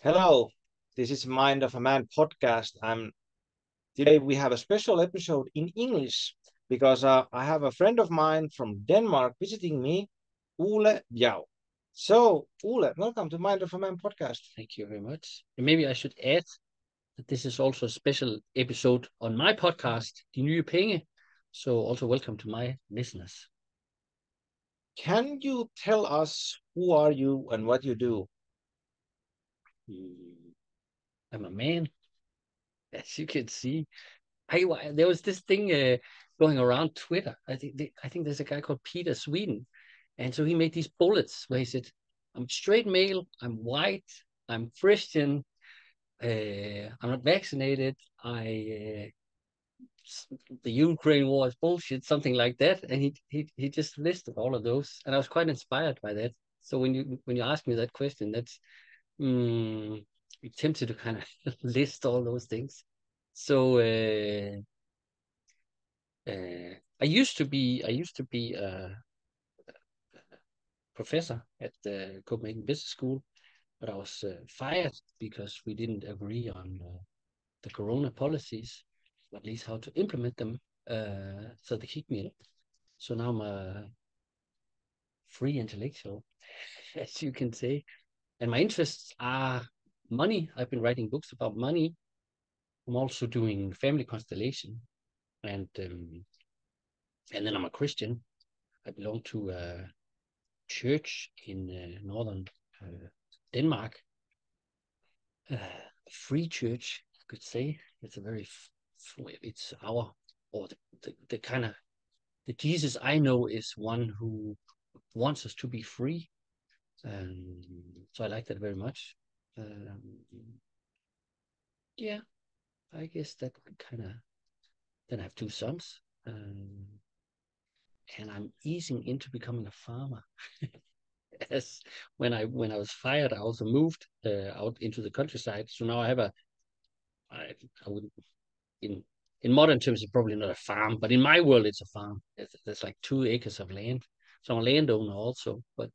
Hello, this is Mind of a Man podcast. Today we have a special episode in English because I have a friend of mine from Denmark visiting me, Ole Bjerg. So, Ole, welcome to Mind of a Man podcast. Thank you very much. And maybe I should add that this is also a special episode on my podcast, De Nye Penge. So also welcome to my listeners. Can you tell us who are you and what you do? I'm a man, as you can see. There was this thing going around Twitter. I think there's a guy called Peter Sweden, and so he made these bullets where he said, "I'm straight male, I'm white, I'm Christian, I'm not vaccinated, the Ukraine war is bullshit, something like that." And he just listed all of those, and I was quite inspired by that. So when you ask me that question, that's tempted to kind of list all those things. So I used to be a professor at the Copenhagen Business School, but I was fired because we didn't agree on the Corona policies, at least how to implement them. So they kicked me out. So now I'm a free intellectual, as you can say. And my interests are money. I've been writing books about money. I'm also doing family constellation, and then I'm a Christian. I belong to a church in northern Denmark, a free church, I could say. It's a very, it's our, or the kind of, the Jesus I know is one who wants us to be free. So I like that very much. Um, yeah, I guess that kind of. Then I have two sons, and I'm easing into becoming a farmer. As when I was fired, I also moved out into the countryside. So now I have I wouldn't in modern terms it's probably not a farm, but in my world it's a farm. There's like 2 acres of land. So I'm a landowner also, but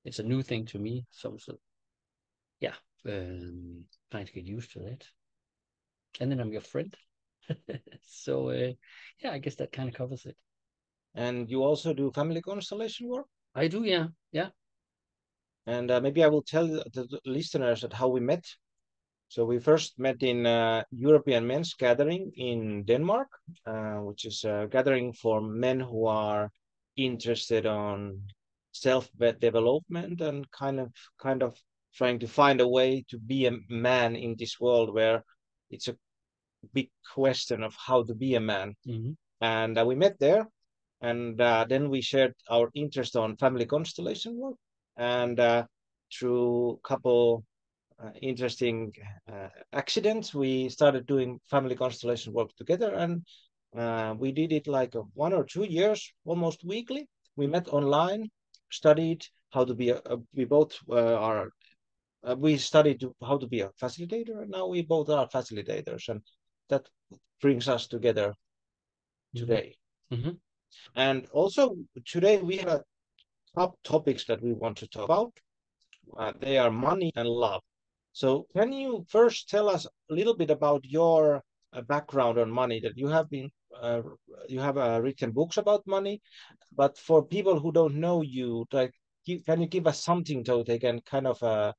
it's a new thing to me. So yeah, trying to get used to that. And then I'm your friend. So yeah, I guess that kind of covers it. And you also do family constellation work? I do, yeah, yeah. And maybe I will tell the listeners that how we met. So we first met in European Men's Gathering in Denmark, which is a gathering for men who are interested on self-development and kind of trying to find a way to be a man in this world where it's a big question of how to be a man. Mm-hmm. And we met there, and then we shared our interest on family constellation work, and through a couple interesting accidents, we started doing family constellation work together, and we did it like 1 or 2 years, almost weekly. We met online, studied how to be we both are we studied how to be a facilitator, and now we both are facilitators, and that brings us together today. Mm-hmm. And also today we have top topics that we want to talk about. They are money and love. So can you first tell us a little bit about your background on money, that you have written books about money, but for people who don't know you, like, can you give us something so they can kind of uh,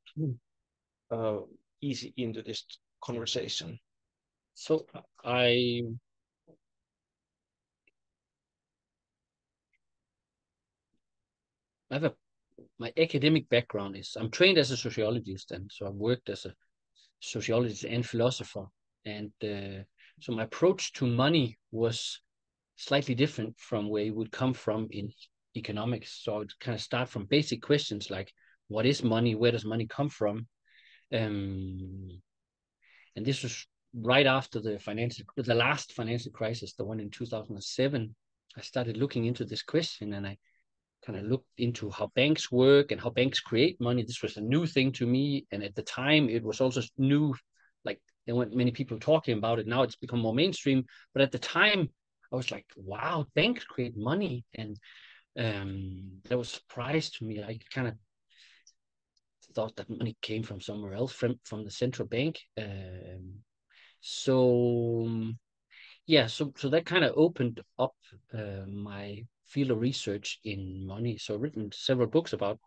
easy into this conversation? So I I have a my academic background is I'm trained as a sociologist, and so I've worked as a sociologist and philosopher. And so my approach to money was slightly different from where it would come from in economics. So I would kind of start from basic questions like, what is money? Where does money come from? Um, and this was right after the last financial crisis, the one in 2007. I started looking into this question, and I kind of looked into how banks work and how banks create money. This was a new thing to me, and at the time it was also new. Like, there weren't many people talking about it. Now it's become more mainstream, but at the time I was like, wow, banks create money. And that was a surprise to me. I kind of thought that money came from somewhere else, from the central bank. So yeah, so that kind of opened up my field of research in money. So I've written several books about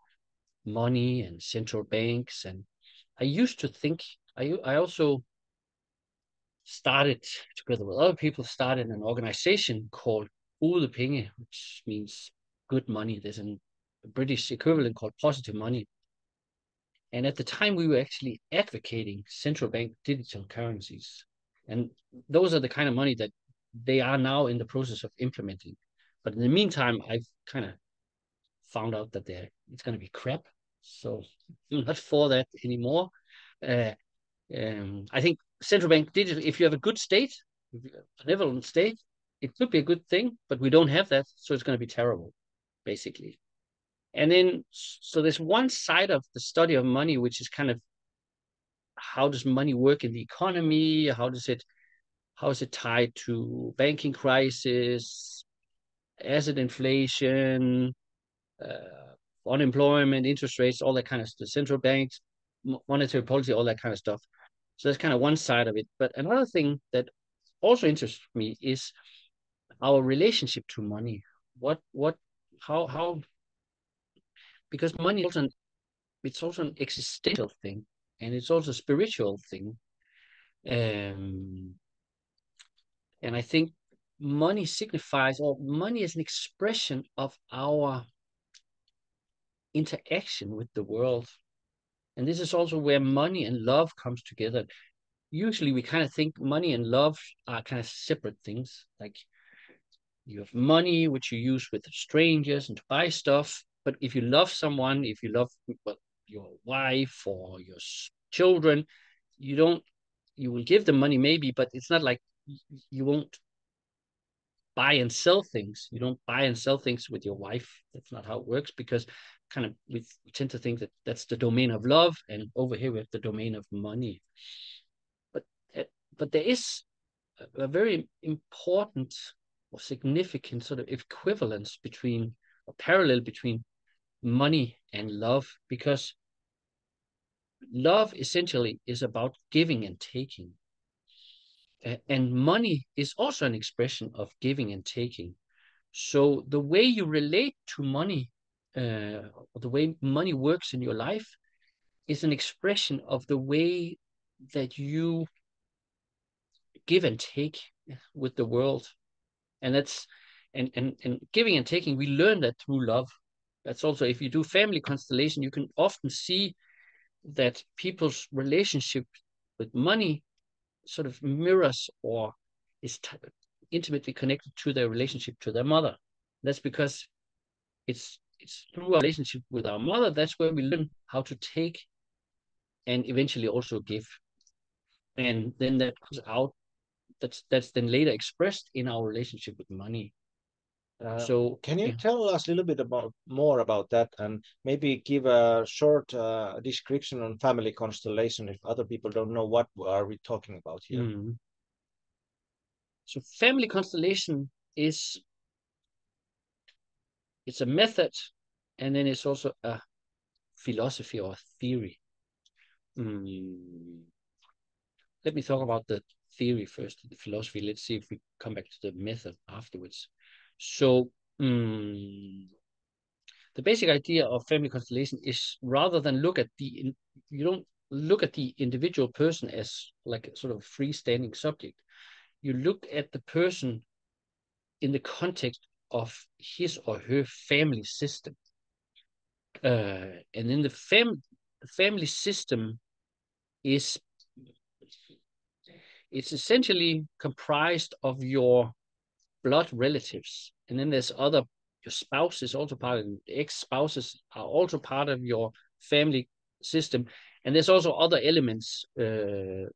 money and central banks, and I used to think I also started, together with other people, started an organization called Ole Penge, which means good money. There's a British equivalent called positive money. And at the time, we were actually advocating central bank digital currencies. And those are the kind of money that they are now in the process of implementing. But in the meantime, I've kind of found out that it's going to be crap. So I'm not for that anymore. Uh, I think central bank digital, if you have a good state, a benevolent state, it could be a good thing, but we don't have that. So it's going to be terrible, basically. And then, so there's one side of the study of money, which is kind of how does money work in the economy? How is it tied to banking crisis, asset inflation, unemployment, interest rates, all that kind of stuff, central banks, monetary policy, all that kind of stuff. So that's kind of one side of it. But another thing that also interests me is our relationship to money. How, because money is it's also an existential thing, and it's also a spiritual thing. Um, and I think money signifies, or money is an expression of our interaction with the world. And this is also where money and love comes together. Usually we kind of think money and love are kind of separate things. Like you have money, which you use with strangers and to buy stuff. But if you love someone, if you love your wife or your children, you will give them money maybe, but it's not like you won't buy and sell things. You don't buy and sell things with your wife. That's not how it works, because kind of we tend to think that that's the domain of love, and over here we have the domain of money. But but there is a very important or significant sort of equivalence between, or parallel between, money and love, because love essentially is about giving and taking. And money is also an expression of giving and taking. So the way you relate to money, or the way money works in your life, is an expression of the way that you give and take with the world. And that's and giving and taking, we learn that through love. That's also, if you do family constellation, you can often see that people's relationship with money sort of mirrors or is intimately connected to their relationship to their mother. That's because it's through our relationship with our mother that's where we learn how to take and eventually also give. And then that comes out, that's then later expressed in our relationship with money. So Can you yeah. tell us a little bit more about that, and maybe give a short description on family constellation if other people don't know what are we talking about here? So family constellation it's a method, and then it's also a philosophy or a theory. Let me talk about the theory first, the philosophy. Let's see if we come back to the method afterwards. So the basic idea of family constellation is, rather than you don't look at the individual person as like a sort of freestanding subject. You look at the person in the context of his or her family system. And then the family system is it's essentially comprised of your blood relatives, and then there's your spouse is also part of it. Ex-spouses are also part of your family system, and there's also other elements and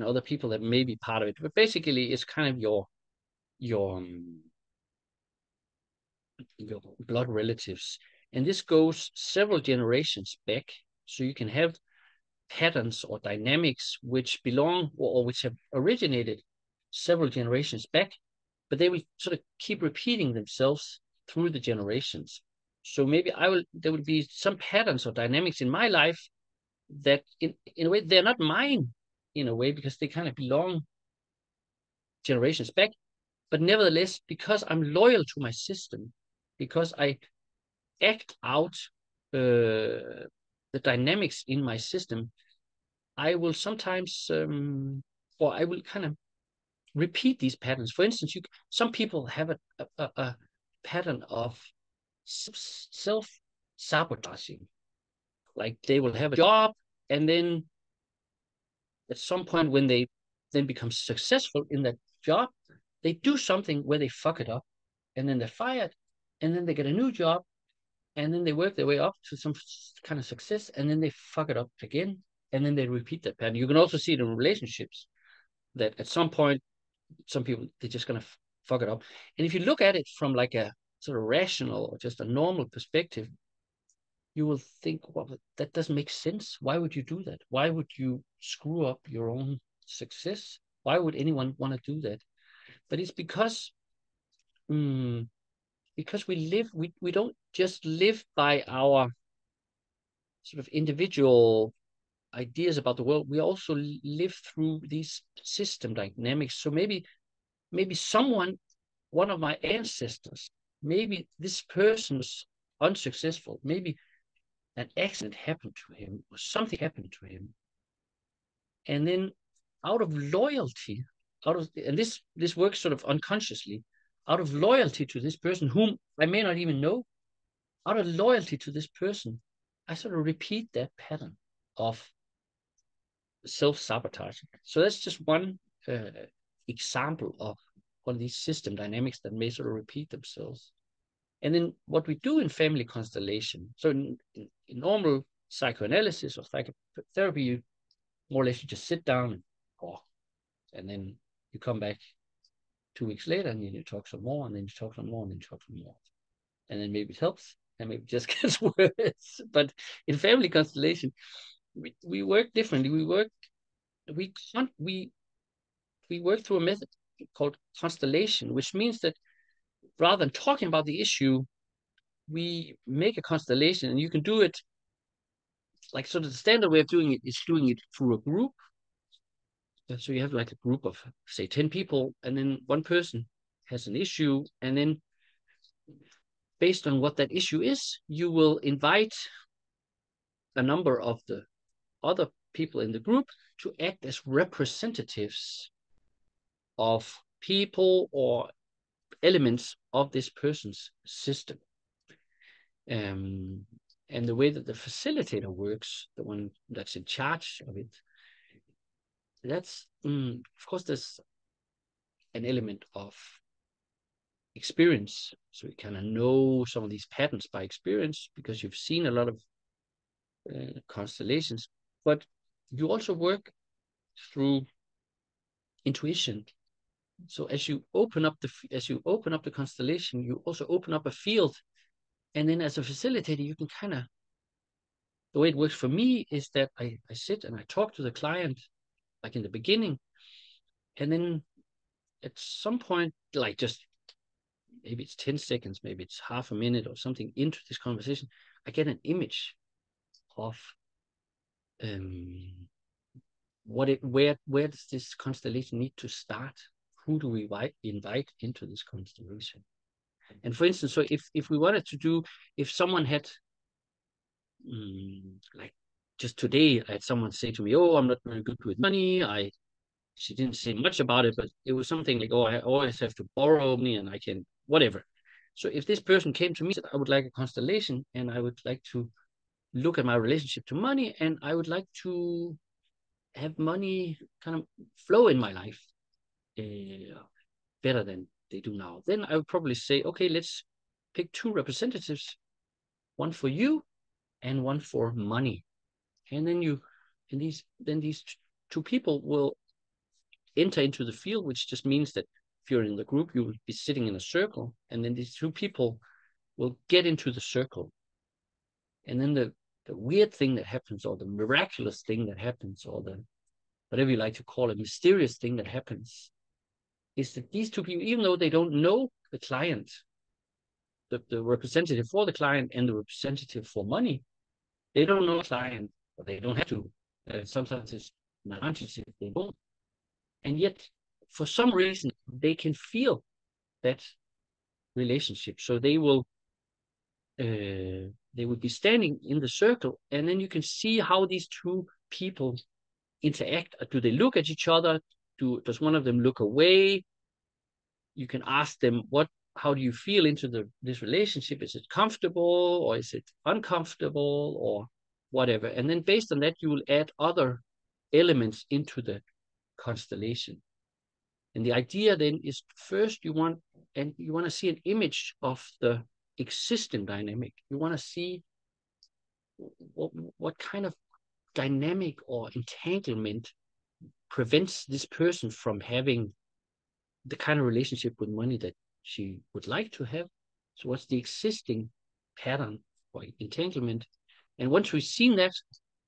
other people that may be part of it. But basically, it's kind of your blood relatives, and this goes several generations back. So you can have patterns or dynamics which belong or which have originated several generations back, but they will sort of keep repeating themselves through the generations. So maybe there will be some patterns or dynamics in my life that in a way they're not mine in a way, because they kind of belong generations back. But nevertheless, because I'm loyal to my system, because I act out the dynamics in my system, I will sometimes, or I will kind of repeat these patterns. For instance, some people have a pattern of self-sabotaging. Like they will have a job, and then at some point when they then become successful in that job, they do something where they fuck it up, and then they're fired, and then they get a new job, and then they work their way up to some kind of success, and then they fuck it up again, and then they repeat that pattern. You can also see it in relationships, that at some point, some people, they're just going to fuck it up. And if you look at it from like a sort of rational or just a normal perspective, you will think, well, that doesn't make sense. Why would you do that? Why would you screw up your own success? Why would anyone want to do that? But it's because we don't just live by our sort of individual ideas about the world. We also live through these system dynamics. So maybe one of my ancestors, maybe this person was unsuccessful. Maybe an accident happened to him, or something happened to him. And then out of loyalty, and this works sort of unconsciously, out of loyalty to this person whom I may not even know, out of loyalty to this person, I sort of repeat that pattern of self-sabotage. So that's just one example of one of these system dynamics that may sort of repeat themselves. And then what we do in family constellation, so in normal psychoanalysis or psychotherapy, you more or less you just sit down and talk, and then you come back 2 weeks later, and then you talk some more, and then you talk some more, and then you talk some more, and then maybe it helps, and maybe it just gets worse. But in family constellation, we work differently. We work through a method called constellation, which means that rather than talking about the issue, we make a constellation, and you can do it like sort of the standard way of doing it is doing it through a group. So you have like a group of, say, 10 people, and then one person has an issue, and then based on what that issue is, you will invite a number of the other people in the group to act as representatives of people or elements of this person's system. And the way that the facilitator works, the one that's in charge of it, that's, of course, there's an element of experience. So you kind of know some of these patterns by experience because you've seen a lot of constellations, but you also work through intuition. So as you open up the constellation, you also open up a field, and then as a facilitator, you can kind of, the way it works for me is that I sit and I talk to the client like in the beginning, and then at some point, like just maybe it's 10 seconds, maybe it's half a minute or something into this conversation, I get an image of where does this constellation need to start? Who do we invite into this constellation? And for instance, so if we wanted to do, if someone had, like just today, I had someone say to me, "Oh, I'm not very good with money." She didn't say much about it, but it was something like, "Oh, I always have to borrow money, and I can whatever." So if this person came to me and said, "I would like a constellation, and I would like to look at my relationship to money, and I would like to have money kind of flow in my life better than they do now," then I would probably say, okay, let's pick 2 representatives, one for you and one for money. And then these 2 people will enter into the field, which just means that if you're in the group, you will be sitting in a circle, and then these 2 people will get into the circle. And then the weird thing that happens, or the miraculous thing that happens, or the whatever you like to call it, mysterious thing that happens, is that these 2 people, even though they don't know the client, the representative for the client and the representative for money, they don't know the client, but they don't have to. Sometimes it's an advantage if they don't. And yet, for some reason, they can feel that relationship. So they will be standing in the circle, and then you can see how these two people interact. Do they look at each other? Does one of them look away? You can ask them, how do you feel into this relationship? Is it comfortable, or is it uncomfortable, or whatever? And then based on that, you will add other elements into the constellation. And the idea then is, first you want to see an image of the existing dynamic. You want to see what kind of dynamic or entanglement prevents this person from having the kind of relationship with money that she would like to have. So what's the existing pattern or entanglement? And once we've seen that,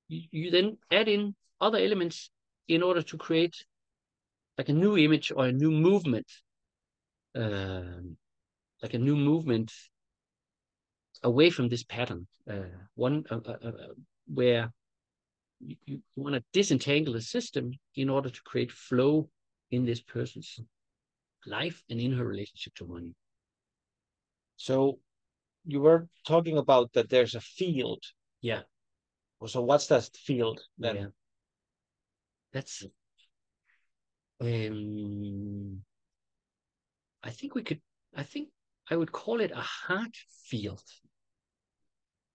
you then add in other elements in order to create like a new image or a new movement, away from this pattern. Where you want to disentangle the system in order to create flow in this person's life and in her relationship to money. So you were talking about that there's a field. Yeah. So what's that field then? Yeah. That's I think I would call it a heart field.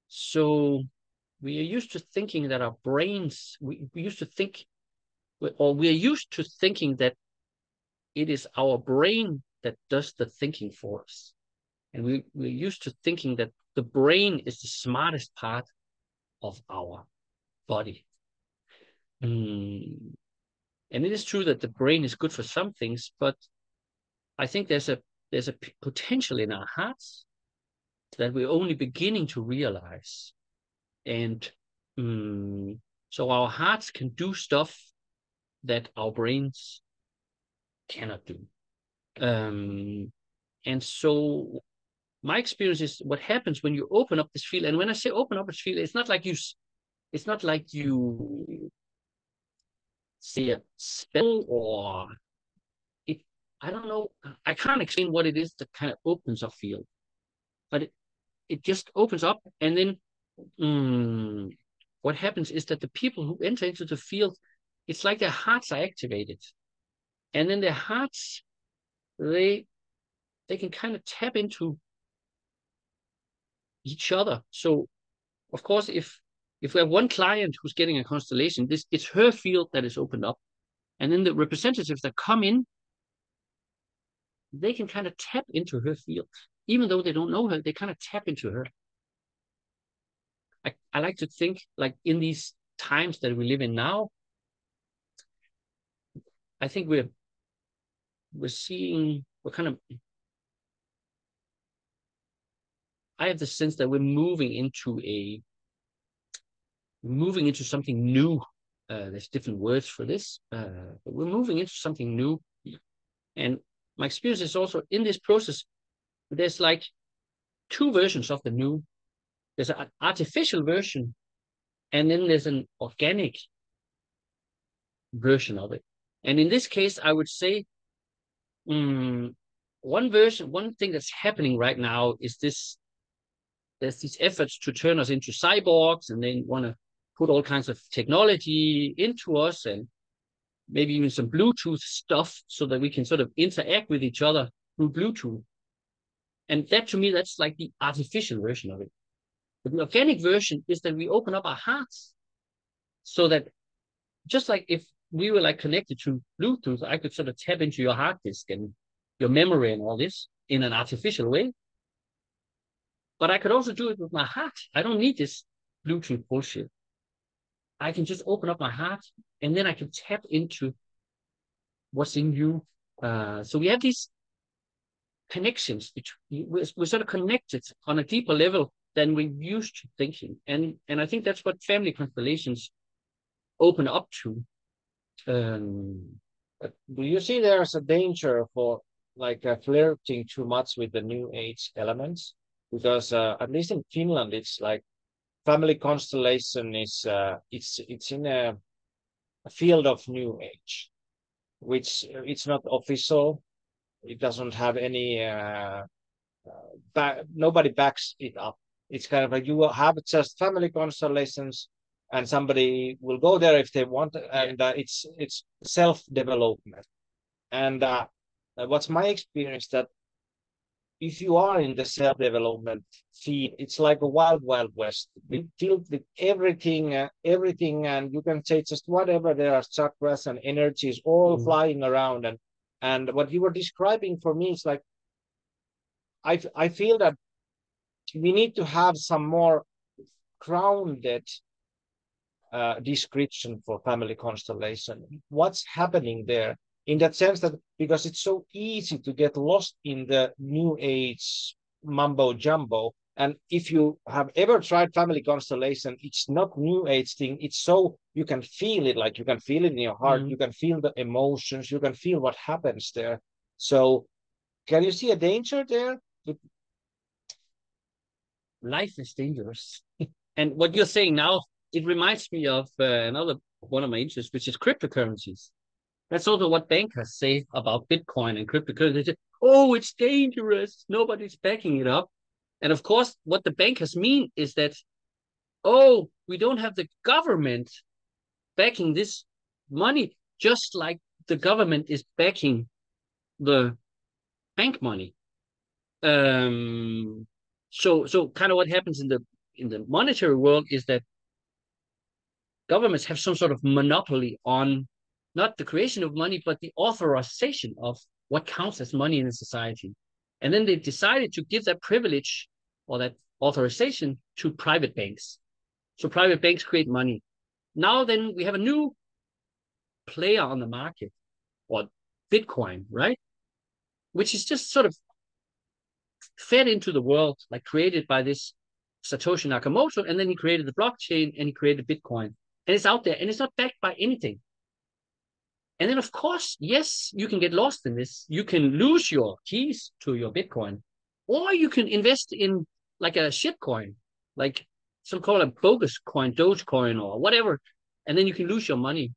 So we are used to thinking that our brains, we used to think, or we are used to thinking that it is our brain that does the thinking for us. And we're used to thinking that the brain is the smartest part of our body. And it is true that the brain is good for some things, but I think there's a potential in our hearts that we're only beginning to realize. And so our hearts can do stuff that our brains cannot do. And so my experience is what happens when you open up this field. And when I say open up this field, it's not like you say a spell, or I don't know. I can't explain what it is that kind of opens up field, but it just opens up. And then what happens is that the people who enter into the field, it's like their hearts are activated. And then their hearts, they can kind of tap into each other. So of course, if we have one client who's getting a constellation, it's her field that is opened up. And then the representatives that come in, they can kind of tap into her field. Even though they don't know her, they kind of tap into her. I like to think, like, in these times that we live in now, I think we're I have the sense that we're moving into something new. There's different words for this, but we're moving into something new. And my experience is also in this process, there's like two versions of the new. There's an artificial version, and then there's an organic version of it. And in this case, I would say one thing that's happening right now is there's these efforts to turn us into cyborgs, and they want to put all kinds of technology into us, and maybe even some Bluetooth stuff, so that we can sort of interact with each other through Bluetooth. And that, to me, that's like the artificial version of it. But the organic version is that we open up our hearts, so that just like if we were like connected to Bluetooth, I could sort of tap into your hard disk and your memory and all this in an artificial way. But I could also do it with my heart. I don't need this Bluetooth bullshit. I can just open up my heart, and then I can tap into what's in you. So we have these connections. We're sort of connected on a deeper level than we're used to thinking. And I think that's what family constellations open up to. But do you see there's a danger for like flirting too much with the new age elements? Because at least in Finland, it's like family constellation is it's in a field of New Age, which it's not official. It doesn't have any nobody backs it up. It's kind of like you will have just family constellations, and somebody will go there if they want, and it's self development. And what's my experience that if you are in the self development field, it's like a wild wild west. We filled with everything, everything, and you can say just whatever. There are chakras and energies all flying around, and what you were describing for me is like I feel that we need to have some more grounded description for family constellation. What's happening there? In that sense that because it's so easy to get lost in the New Age mumbo jumbo. And if you have ever tried family constellation, it's not New Age thing. It's so you can feel it, like you can feel it in your heart. You can feel the emotions. You can feel what happens there. So can you see a danger there? Life is dangerous. And what you're saying now, it reminds me of another one of my interests, which is cryptocurrencies. That's also what bankers say about Bitcoin and cryptocurrency. They say, oh, it's dangerous. Nobody's backing it up. And of course, what the bankers mean is that, oh, we don't have the government backing this money, just like the government is backing the bank money. So kind of what happens in the monetary world is that governments have some sort of monopoly on not the creation of money, but the authorization of what counts as money in a society. And then they decided to give that privilege or that authorization to private banks. So private banks create money. Now then we have a new player on the market, or Bitcoin, right? Which is just sort of fed into the world, like created by this Satoshi Nakamoto, and then he created the blockchain and he created Bitcoin. And it's out there and it's not backed by anything. And then, of course, yes, you can get lost in this. You can lose your keys to your Bitcoin, or you can invest in like a shit coin, like some call it bogus coin, Dogecoin or whatever, and then you can lose your money.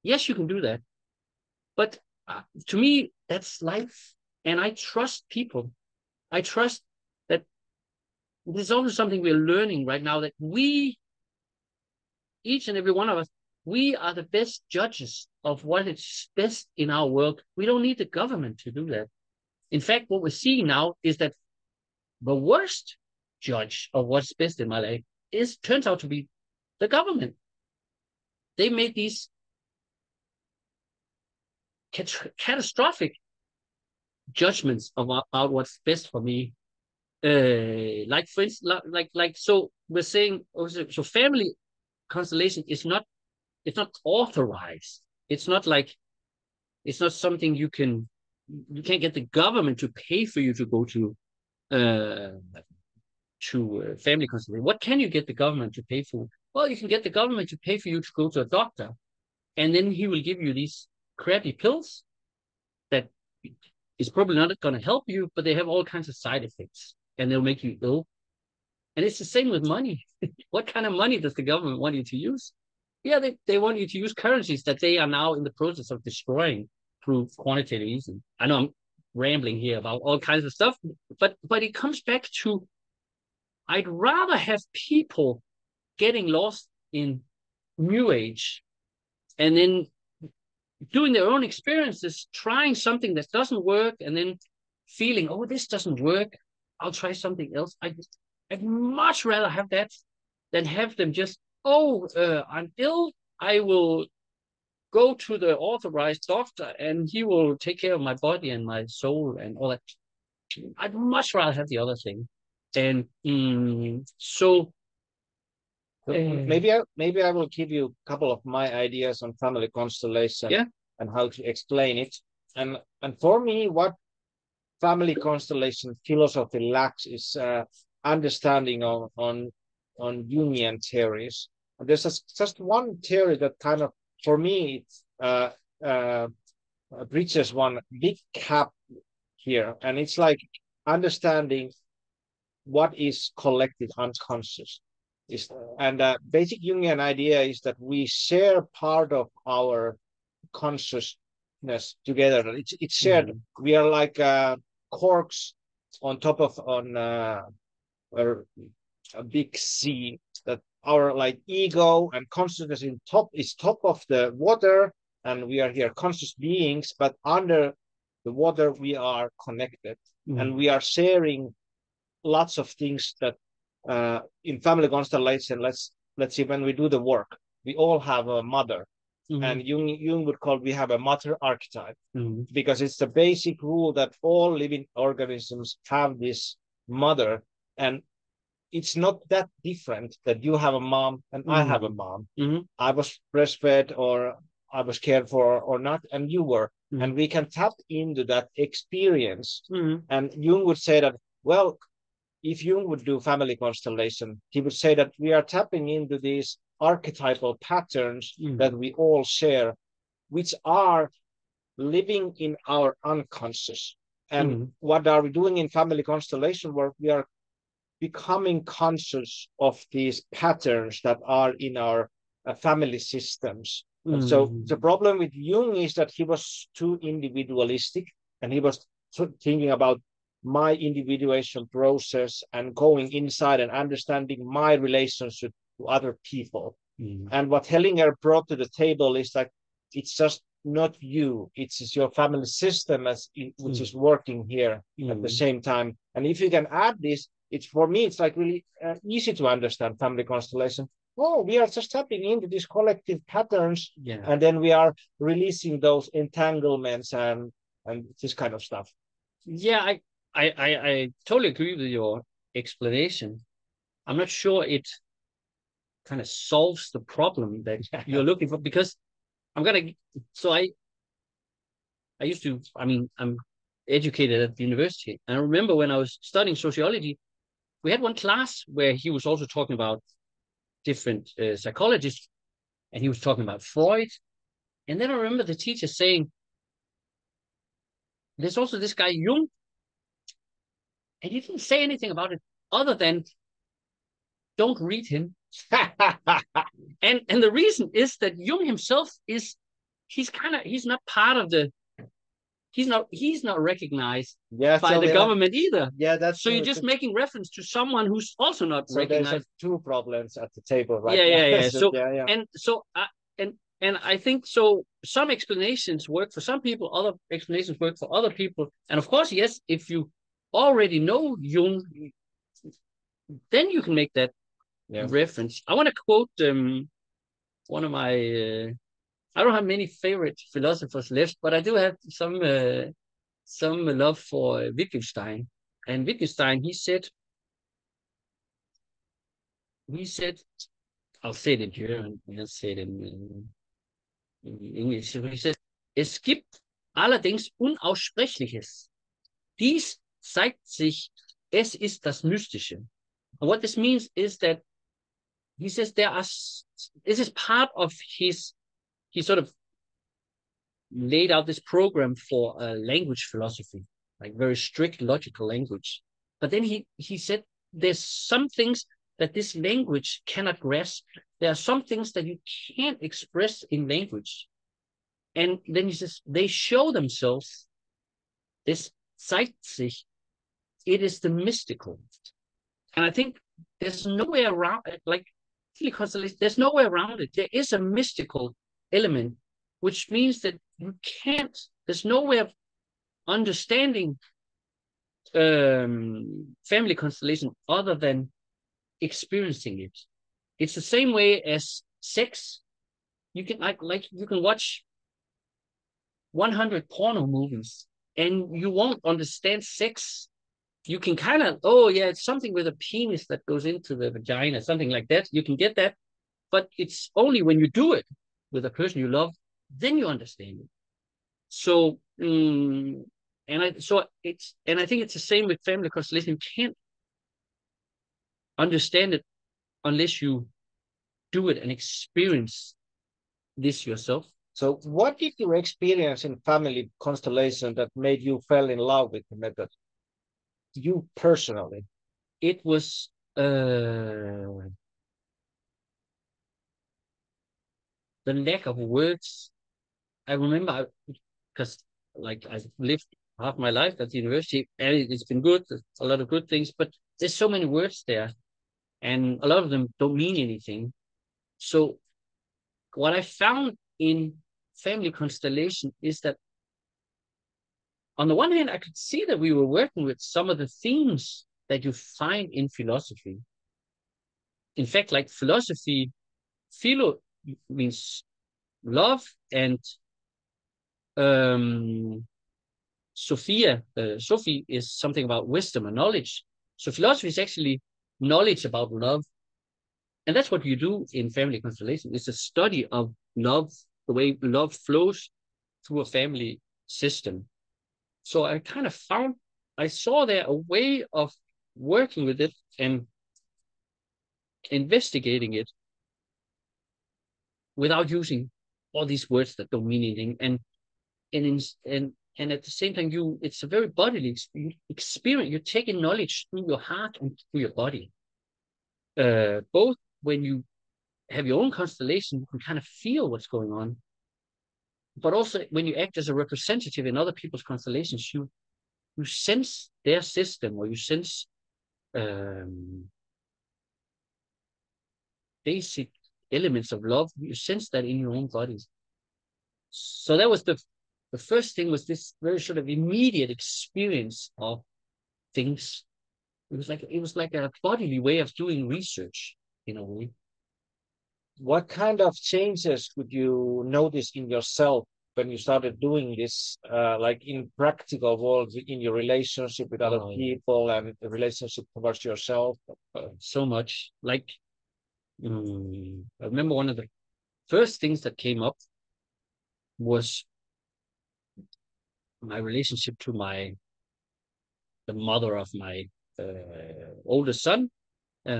Yes, you can do that. But to me, that's life. And I trust people. I trust that there's also something we're learning right now, that we, each and every one of us, we are the best judges of what is best in our world. We don't need the government to do that. In fact, what we're seeing now is that the worst judge of what's best in my life turns out to be the government. They made these catastrophic judgments about what's best for me. Like for instance, so we're saying, so family constellation is not, it's not authorized. It's not something you can't get the government to pay for you to go to family constellation. What can you get the government to pay for? Well, you can get the government to pay for you to go to a doctor, and then he will give you these crappy pills that is probably not going to help you, but they have all kinds of side effects and they'll make you ill. And it's the same with money. What kind of money does the government want you to use? Yeah, they want you to use currencies that they are now in the process of destroying through quantitative easing. I know I'm rambling here about all kinds of stuff, but it comes back to, I'd rather have people getting lost in New Age and then doing their own experiences, trying something that doesn't work, and then feeling, oh, this doesn't work, I'll try something else. I'd much rather have that than have them just, I'm ill, I will go to the authorized doctor and he will take care of my body and my soul and all that. I'd much rather have the other thing. And maybe I will give you a couple of my ideas on family constellation, and how to explain it. And for me, what family constellation philosophy lacks is understanding on Jungian theories. And there's just one theory that kind of, for me, bridges one big gap here, and it's like understanding what is collective unconscious. Is and basic Jungian idea is that we share part of our consciousness together. It's shared. Mm-hmm. We are like corks on top of a big sea. That our like ego and consciousness is top of the water, and we are here conscious beings. But under the water, we are connected, and we are sharing lots of things that in family constellation. Let's see, when we do the work, we all have a mother, and Jung would call we have a mother archetype, because it's the basic rule that all living organisms have this mother, and it's not that different that you have a mom and I have a mom. I was breastfed or I was cared for or not, and you were. And we can tap into that experience. And Jung would say that, well, if Jung would do family constellation, he would say that we are tapping into these archetypal patterns that we all share, which are living in our unconscious. And what are we doing in family constellation work? We are becoming conscious of these patterns that are in our family systems. And so the problem with Jung is that he was too individualistic, and he was thinking about my individuation process and going inside and understanding my relationship to other people. And what Hellinger brought to the table is like, it's just not you, it's your family system which is working here at the same time. And if you can add this, it's for me, it's like really easy to understand family constellation. Oh, we are just tapping into these collective patterns, and then we are releasing those entanglements and this kind of stuff. Yeah, I totally agree with your explanation. I'm not sure it kind of solves the problem that you're looking for, because I used to, I mean, I'm educated at the university. And I remember when I was studying sociology, we had one class where he was also talking about different psychologists, and he was talking about Freud. And then I remember the teacher saying, there's also this guy Jung, and he didn't say anything about it other than don't read him. and the reason is that Jung himself he's not part of the he's not recognized by the government either. Yeah, that's so. You're just making reference to someone who's also not recognized. There's two problems at the table, right? Yeah. And I think so. Some explanations work for some people, other explanations work for other people. And of course, yes, if you already know Jung, then you can make that reference. I want to quote one of my. I don't have many favorite philosophers left, but I do have some love for Wittgenstein. And Wittgenstein, he said, I'll say it in German, I'll say it in English. He said, es gibt allerdings Unaussprechliches. Dies zeigt sich, es ist das Mystische. And what this means is that he says this is part of he sort of laid out this program for language philosophy, like very strict logical language. But then he said there's some things that this language cannot grasp. There are some things that you can't express in language. And then he says they show themselves. This zeigt sich. It is the mystical. And I think there's no way around it. Like, there's no way around it. There is a mystical element, which means that you can't, there's no way of understanding family constellation other than experiencing it. It's the same way as sex. You can you can watch 100 porno movies and you won't understand sex. You can kind of, it's something with a penis that goes into the vagina, something like that. You can get that, but it's only when you do it with a person you love, then you understand it. So, I think it's the same with family constellation. You can't understand it unless you do it and experience this yourself. So what did you experience in family constellation that made you fall in love with the method? You personally? It was the lack of words. I remember because like I've lived half my life at the university, and it's been good, a lot of good things, but there's so many words there, and a lot of them don't mean anything. So what I found in family constellation is that on the one hand, I could see that we were working with some of the themes that you find in philosophy. In fact, like philosophy, philo means love, and um, Sophia, Sophie is something about wisdom and knowledge. So philosophy is actually knowledge about love. And that's what you do in family constellation. It's a study of love, the way love flows through a family system. So I kind of found, I saw there a way of working with it and investigating it without using all these words that don't mean anything. And at the same time, it's a very bodily experience. You're taking knowledge through your heart and through your body. Both when you have your own constellation, you can kind of feel what's going on. But also when you act as a representative in other people's constellations, you sense their system, or you sense basic elements of love. You sense that in your own body. So that was the first thing, was this very sort of immediate experience of things. It was like a bodily way of doing research in a way. What kind of changes could you notice in yourself when you started doing this, like in practical world, in your relationship with other people and the relationship towards yourself? So much. Like, I remember one of the first things that came up was my relationship to the mother of my oldest son. We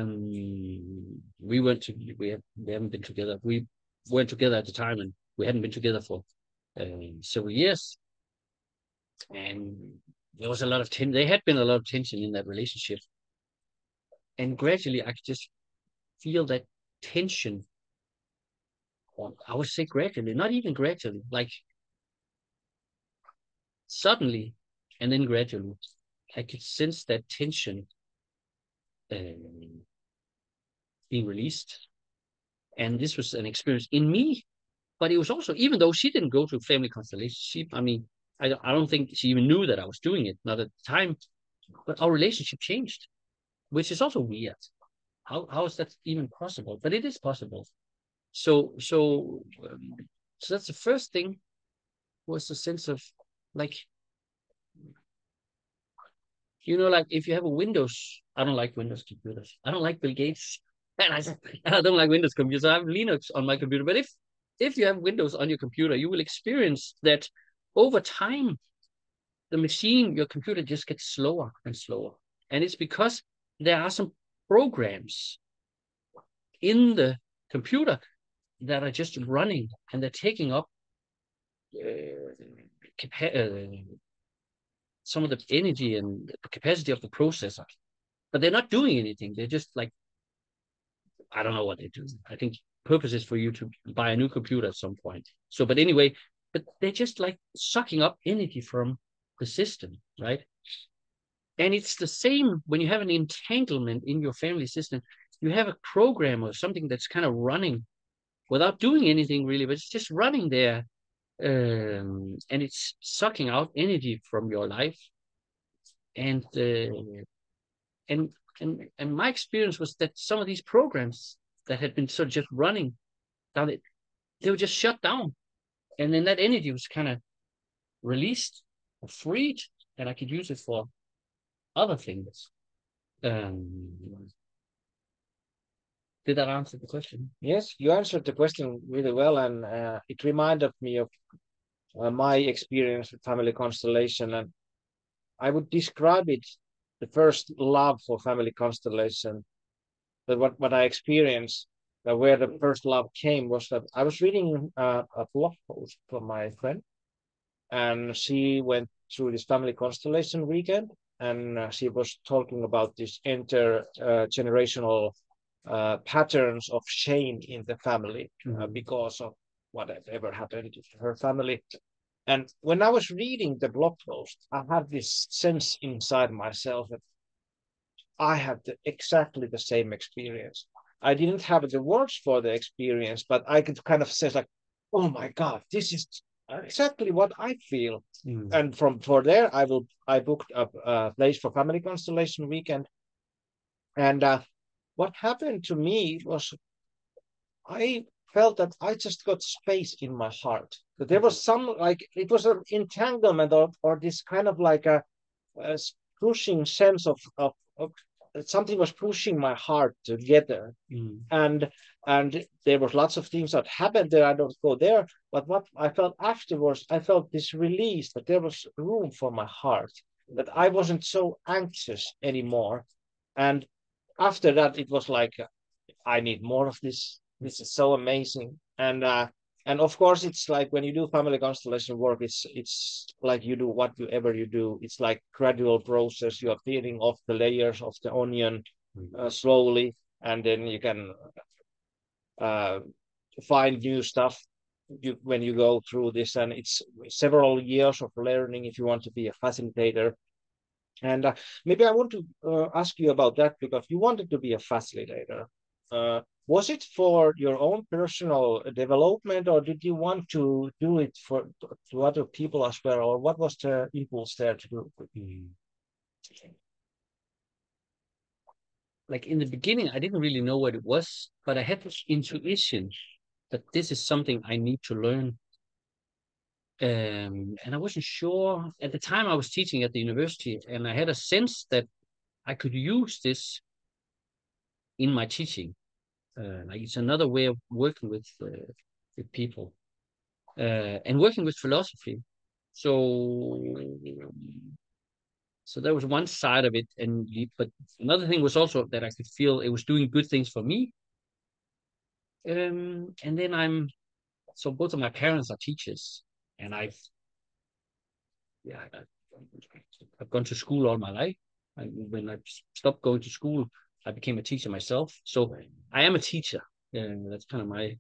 haven't been together. We weren't together at the time, and we hadn't been together for several years. And there was a lot of tension. There had been a lot of tension in that relationship. And gradually, I could just feel that tension. I would say gradually, not even gradually, like suddenly, and then gradually, I could sense that tension being released. And this was an experience in me, but it was also, even though she didn't go to family constellation, I don't think she even knew that I was doing it, not at the time, but our relationship changed, which is also weird. How is that even possible? But it is possible. So that's the first thing, was the sense of, like, like if you have a Windows, I don't like Windows computers. I don't like Bill Gates. And I don't like Windows computers. I have Linux on my computer. But if you have Windows on your computer, you will experience that over time, your computer just gets slower and slower. And it's because there are some programs in the computer that are just running, and they're taking up some of the energy and the capacity of the processor. But they're not doing anything. They're just like, I don't know what they do. I think purpose is for you to buy a new computer at some point. So, but anyway, but they're just like sucking up energy from the system, right? And it's the same when you have an entanglement in your family system. You have a program or something that's kind of running without doing anything really, but it's just running there. And it's sucking out energy from your life. And my experience was that some of these programs that had been sort of just running down it, they were just shut down. And then that energy was kind of released or freed, and I could use it for other things. Did that answer the question? Yes, you answered the question really well, and it reminded me of my experience with family constellation, and I would describe it, the first love for family constellation, that what I experienced, where the first love came, was that I was reading a blog post from my friend, and she went through this family constellation weekend, and she was talking about this intergenerational patterns of shame in the family because of whatever happened to her family. And when I was reading the blog post, I had this sense inside myself that I had exactly the same experience. I didn't have the words for the experience, but I could kind of say like, "Oh my God, this is exactly what I feel." And from for there, I booked a place for family constellation weekend. And what happened to me was I felt that I just got space in my heart. That there was some like it was an entanglement or this kind of like a pushing sense of something was pushing my heart together. And there was lots of things that happened there. I don't go there, but what I felt afterwards, I felt this release that there was room for my heart, that I wasn't so anxious anymore. And after that, it was like I need more of this. This is so amazing. And of course, it's like when you do family constellation work, it's like you do whatever you do. It's like gradual process. You are peeling off the layers of the onion slowly, and then you can uh, find new stuff when you go through this. And it's several years of learning if you want to be a facilitator. And maybe I want to ask you about that because you wanted to be a facilitator. Was it for your own personal development, or did you want to do it for to other people as well, or what was the impulse there to do? Like in the beginning, I didn't really know what it was, but I had this intuition that this is something I need to learn. And I wasn't sure at the time. I was teaching at the university, and I had a sense that I could use this in my teaching. Like it's another way of working with people and working with philosophy. So so there was one side of it, but another thing was also that I could feel it was doing good things for me. And then so both of my parents are teachers, and yeah, I've gone to school all my life. And when I stopped going to school, I became a teacher myself. So I am a teacher. That's kind of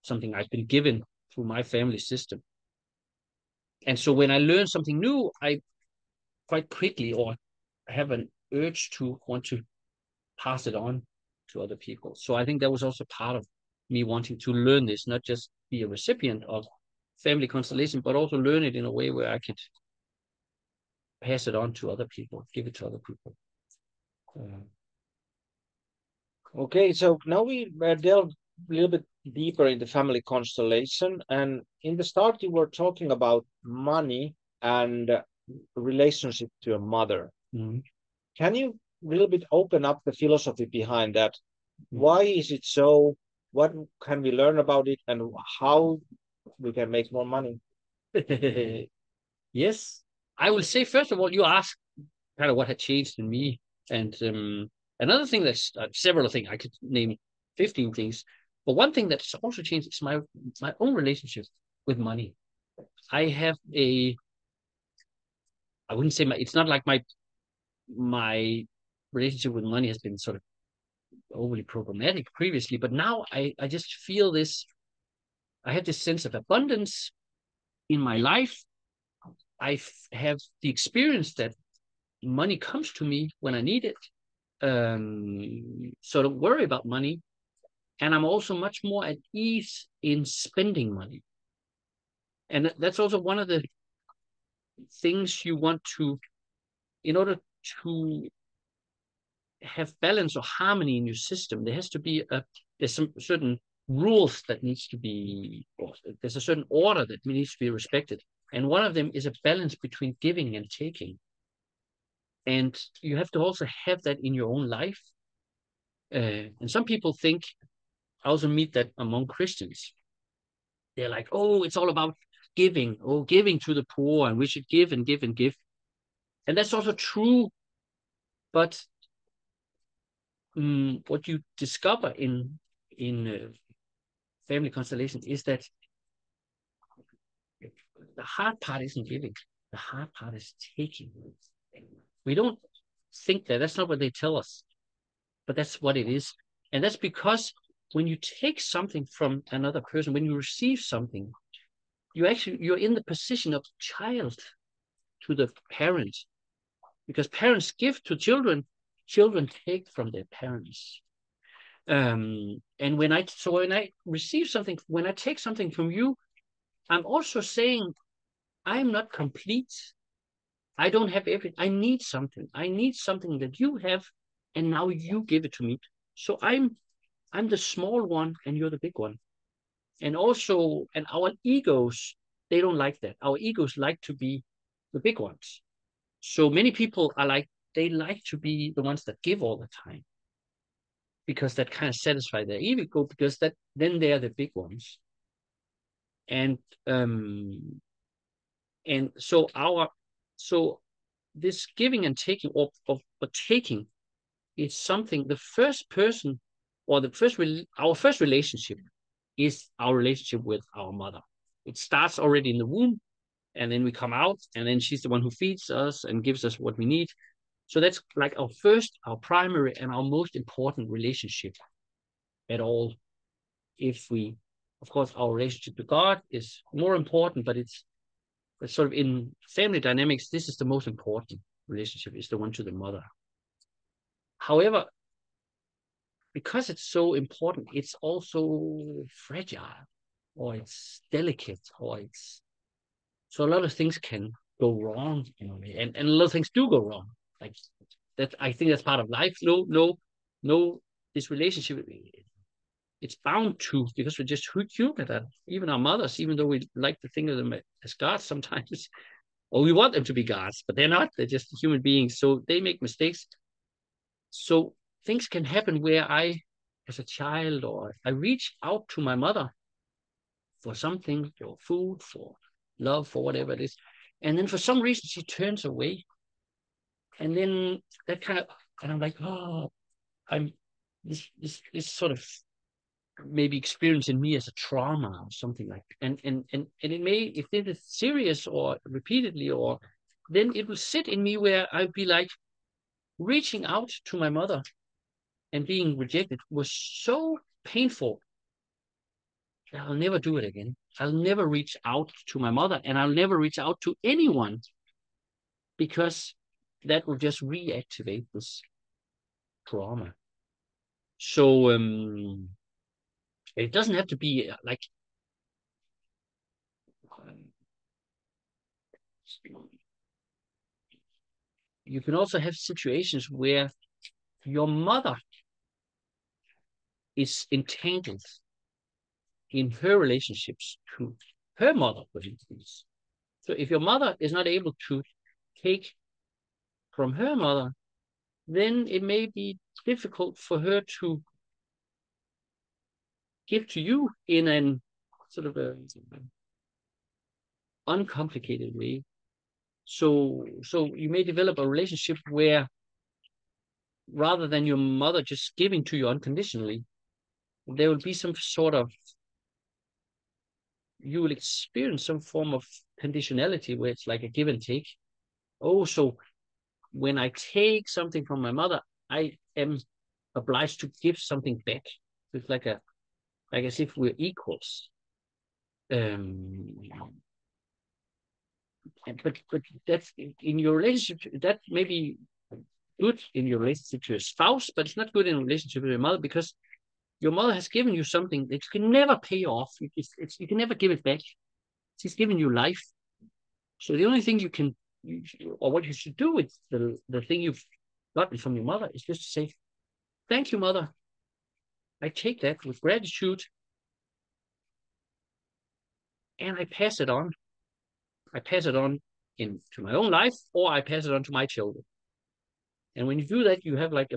something I've been given through my family system. And so when I learn something new, I quite quickly or have an urge to want to pass it on to other people. So I think that was also part of me wanting to learn this, not just be a recipient of family constellation, but also learn it in a way where I could pass it on to other people, give it to other people. Okay, so now we delve a little bit deeper in the family constellation, and in the start you were talking about money and relationship to a mother. Can you a little bit open up the philosophy behind that? Why is it so? What can we learn about it, and how we can make more money? Yes, I will say first of all, you asked kind of what had changed in me, and another thing that's several things I could name 15 things, but one thing that's also changed is my own relationship with money. I have I wouldn't say it's not like my relationship with money has been sort of overly problematic previously, but now I just feel this. I have this sense of abundance in my life. I have the experience that money comes to me when I need it. So don't worry about money. And I'm also much more at ease in spending money. And that's also one of the things you want to, in order to have balance or harmony in your system, there has to be there's some certain rules that needs to be, there's a certain order that needs to be respected. And one of them is a balance between giving and taking. And you have to also have that in your own life. And some people think, I also meet that among Christians. They're like, oh, it's all about giving, oh, giving to the poor, and we should give and give and give. And that's also true. But what you discover in family constellation is that the hard part isn't giving. The hard part is taking. We don't think that. That's not what they tell us. But that's what it is. And that's because when you take something from another person, when you receive something, you're in the position of child to the parent, because parents give to children, children take from their parents. And when I receive something, when I take something from you, I'm also saying I'm not complete. I don't have everything. I need something. I need something that you have, and now you give it to me. So I'm the small one, and you're the big one. And also, and our egos, they don't like that. Our egos like to be the big ones. So many people are like, they like to be the ones that give all the time, because that kind of satisfies their ego, because that then they are the big ones. And um and so this giving and taking, or taking, is something, the first person, or our first relationship is our relationship with our mother. It starts already in the womb, and then we come out, and then she's the one who feeds us and gives us what we need. So that's like our first, our primary, and our most important relationship at all. If we, of course, our relationship to God is more important, but it's sort of in family dynamics, this is the most important relationship, is the one to the mother. However, because it's so important, it's also fragile, or it's delicate, or it's, so a lot of things can go wrong, and a lot of things do go wrong. Like that, I think that's part of life. No, this relationship, it's bound to, because we're just human. That even our mothers, even though we like to think of them as gods sometimes, or we want them to be gods, but they're not. They're just human beings, so they make mistakes. So things can happen where I, as a child, or I reach out to my mother for something, for food, for love, for whatever it is, and then for some reason she turns away, and then that kind of, and I'm like, oh, I'm this sort of maybe experience in me as a trauma or something like that. And it may, if it is serious or repeatedly, or then it will sit in me where I'd be like, reaching out to my mother and being rejected was so painful that I'll never do it again. I'll never reach out to my mother, and I'll never reach out to anyone, because that will just reactivate this trauma. So it doesn't have to be like you can also have situations where your mother is entangled in her relationships to her mother, for instance. So if your mother is not able to take from her mother, then it may be difficult for her to give to you in an sort of a uncomplicated way. So you may develop a relationship where, rather than your mother just giving to you unconditionally, there will be some sort of, you will experience some form of conditionality where it's like a give and take. Oh, so when I take something from my mother, I am obliged to give something back. It's like as if we're equals. But that's in your relationship. That may be good in your relationship to your spouse, but it's not good in a relationship with your mother, because your mother has given you something that you can never pay off. You can never give it back. She's given you life. So the only thing or what you should do with the thing you've gotten from your mother, is just to say, thank you, mother. I take that with gratitude, and I pass it on. I pass it on into my own life, or I pass it on to my children. And when you do that, you have like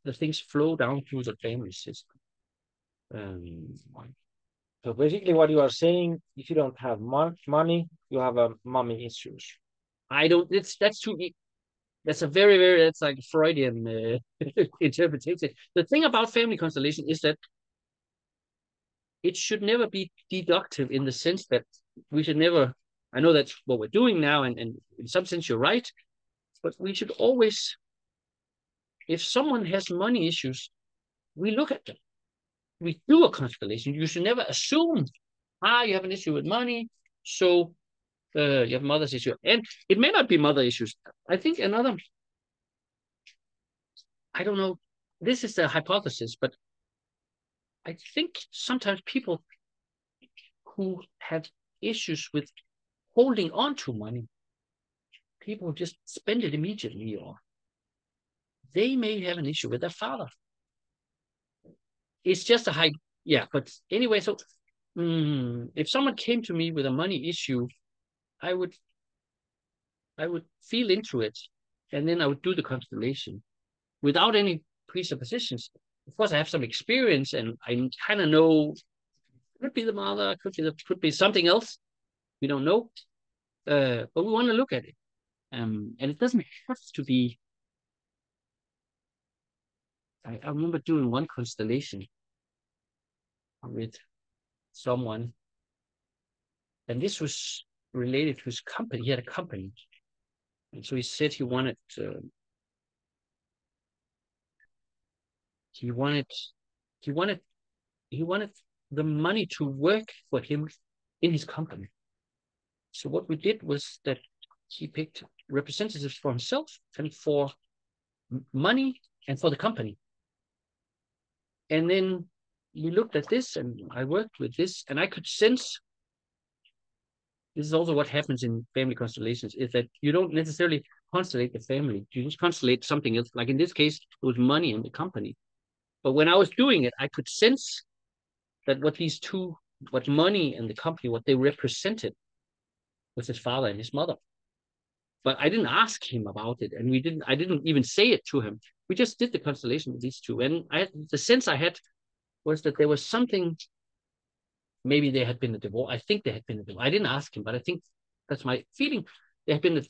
the things flow down through the family system. So basically, what you are saying, if you don't have money, you have a mommy issues. I don't. That's too. That's a very that's like Freudian interpretation. The thing about family constellation is that it should never be deductive, in the sense that we should never. I know that's what we're doing now, and in some sense you're right, but we should always, if someone has money issues, we look at them. we do a constellation, you should never assume, you have an issue with money, so you have mother's issue. And it may not be mother issues. I think another, I don't know, this is the hypothesis, but I think sometimes people who have issues with holding on to money, people just spend it immediately, or they may have an issue with their father. It's just a high, yeah. But anyway, so if someone came to me with a money issue, I would feel into it, and then I would do the constellation without any presuppositions. Of course, I have some experience, and I kind of know, could be the mother, could be something else. We don't know, but we want to look at it, and it doesn't have to be. I remember doing one constellation with someone, and this was related to his company. He had a company, and so he said he wanted he wanted he wanted he wanted the money to work for him in his company. So what we did was that he picked representatives for himself and for money and for the company. And then we looked at this, and I worked with this, and I could sense, this is also what happens in family constellations, is that you don't necessarily constellate the family. You just constellate something else. Like in this case, it was money and the company. But when I was doing it, I could sense that what these two, what money and the company, what they represented was his father and his mother. But I didn't ask him about it, and I didn't even say it to him. We just did the constellation with these two. And the sense I had was that there was something, maybe they had been a divorce. I think they had been a divorce. I didn't ask him, but I think that's my feeling. There had been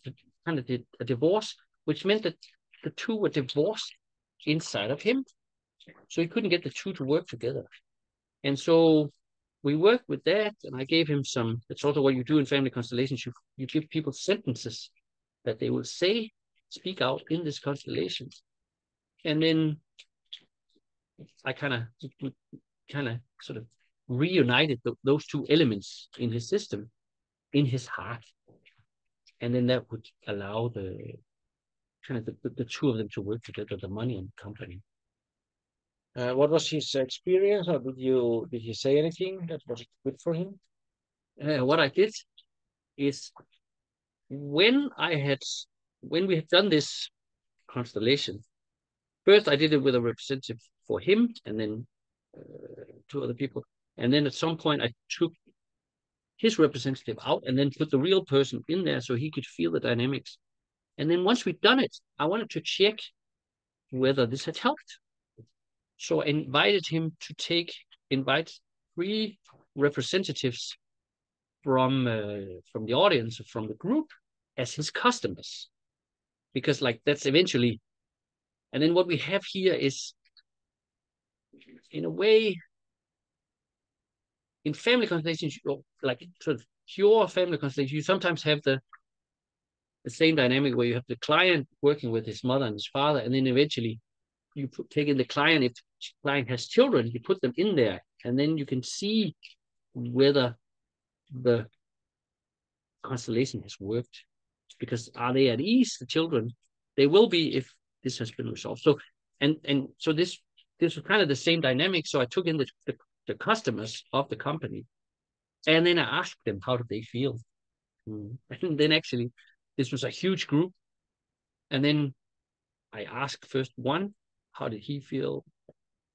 a divorce, which meant that the two were divorced inside of him. So he couldn't get the two to work together. And so we worked with that, and I gave him some, that's also what you do in family constellations. You give people sentences that they will speak out in this constellation. And then I kind of sort of reunited those two elements in his system, in his heart. And then that would allow the two of them to work together, the money and the company. What was his experience, or did he say anything that was good for him? What I did is when we had done this constellation, first I did it with a representative for him, and then two other people, and then at some point I took his representative out and then put the real person in there so he could feel the dynamics. And then once we'd done it, I wanted to check whether this had helped. So I invited him to invite 3 representatives from the audience, from the group, as his customers, because like that's eventually. And then what we have here is, in a way, in family constellations, like sort of pure family constellations, you sometimes have the same dynamic where you have the client working with his mother and his father, and then eventually you take in the client. If the client has children, you put them in there, and then you can see whether the constellation has worked. Because are they at ease, the children? They will be if this has been resolved. So so this was kind of the same dynamic. So I took in the customers of the company, and then I asked them, how did they feel? And then actually, this was a huge group. And then I asked first one, how did he feel?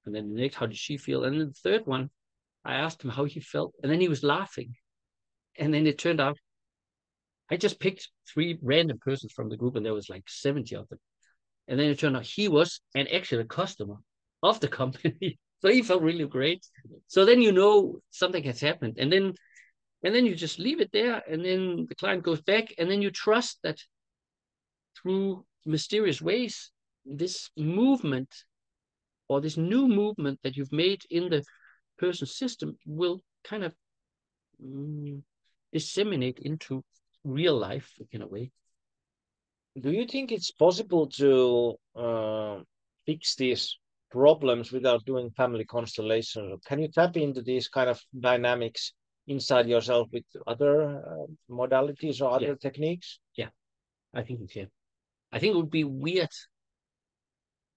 And then the next, how did she feel? And then the third one, I asked him how he felt. And then he was laughing. And then it turned out I just picked 3 random persons from the group, and there was like 70 of them. And then it turned out he was actually a customer of the company. So he felt really great. So then you know something has happened. And then you just leave it there, and then the client goes back, and then you trust that through mysterious ways, this movement or this new movement that you've made in the person's system will kind of disseminate into real life in a way. Do you think it's possible to fix this problems without doing family constellation. Can you tap into these kind of dynamics inside yourself with other modalities or other techniques? Yeah, I think you can. I think it would be weird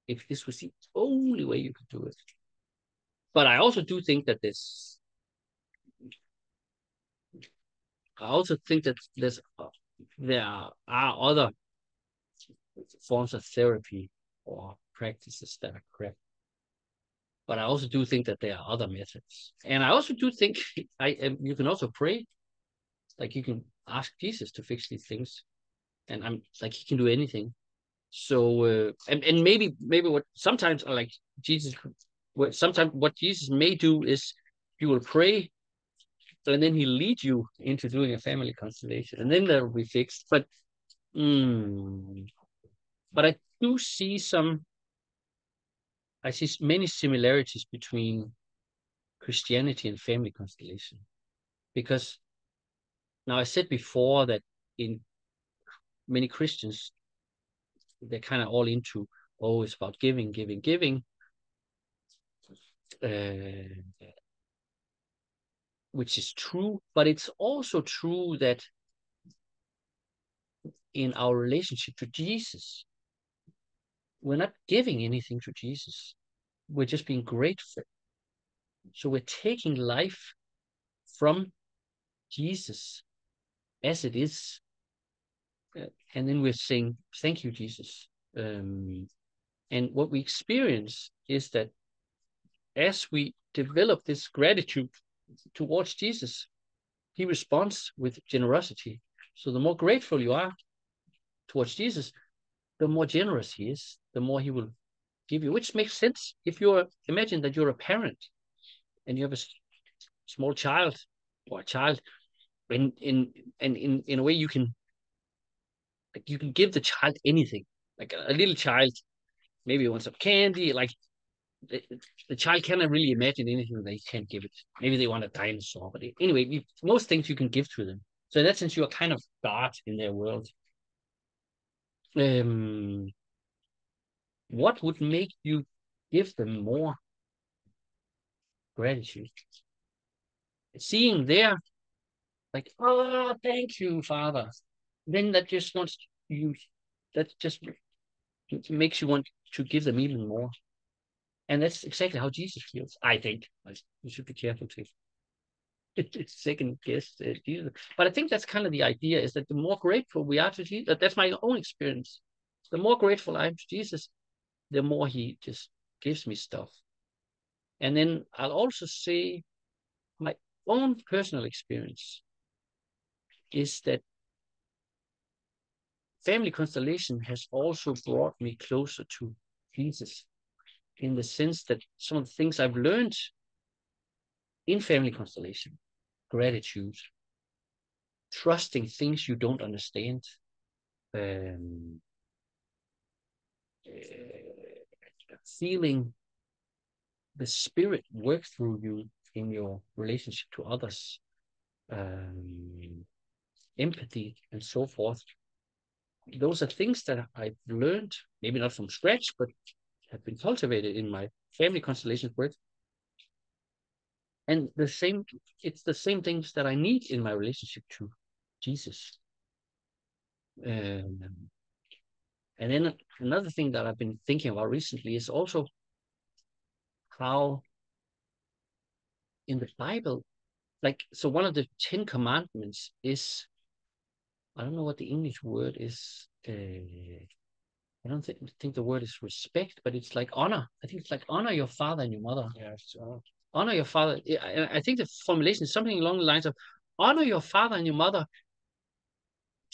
if this was the only way you could do it. But I also do think that this. I also think that there are other forms of therapy or practices that are correct. But I also do think that there are other methods, and I also do think you can also pray, like you can ask Jesus to fix these things, and I'm like he can do anything. So and maybe what sometimes I like Jesus. Sometimes what Jesus may do is you will pray, and then he'll lead you into doing a family constellation, and then that will be fixed. But I do see I see many similarities between Christianity and family constellation. Because now I said before that in many Christians, they're kind of all into, oh, it's about giving, giving, giving. Which is true, but it's also true that in our relationship to Jesus, we're not giving anything to Jesus. We're just being grateful. So we're taking life from Jesus as it is. And then we're saying, thank you, Jesus. And what we experience is that as we develop this gratitude towards Jesus, he responds with generosity. So the more grateful you are towards Jesus, the more generous he is, the more he will give you, which makes sense. If imagine that you're a parent and you have a small child or a child, in a way you can give the child anything. Like a little child maybe wants some candy, like the child cannot really imagine anything they can't give it. Maybe they want a dinosaur, but anyway, most things you can give to them. So in that sense, you are kind of God in their world. What would make you give them more gratitude? Seeing their like, oh, thank you, Father. Then that just wants you. That just makes you want to give them even more. And that's exactly how Jesus feels, I think. You should be careful to second guess Jesus. But I think that's kind of the idea, is that the more grateful we are to Jesus, that's my own experience. The more grateful I am to Jesus, the more he just gives me stuff. And then I'll also say my own personal experience is that family constellation has also brought me closer to Jesus, in the sense that some of the things I've learned in family constellation, gratitude, trusting things you don't understand, feeling the spirit work through you in your relationship to others, empathy, and so forth. Those are things that I've learned, maybe not from scratch, but have been cultivated in my family constellation work. And it's the same things that I need in my relationship to Jesus. And then another thing that I've been thinking about recently is also how in the Bible, like, so one of the 10 commandments is, I don't know what the English word is. I don't think the word is respect, but it's like honor. I think it's like honor your father and your mother. Yes. Honor your father. I think the formulation is something along the lines of honor your father and your mother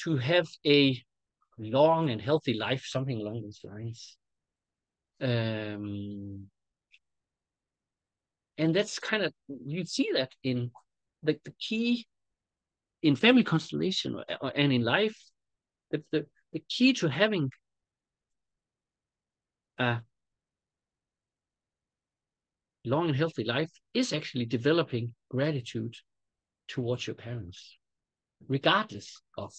to have a long and healthy life, something along those lines. And that's kind of, you see that in the key in family constellation and in life, the key to having a long and healthy life is actually developing gratitude towards your parents, regardless of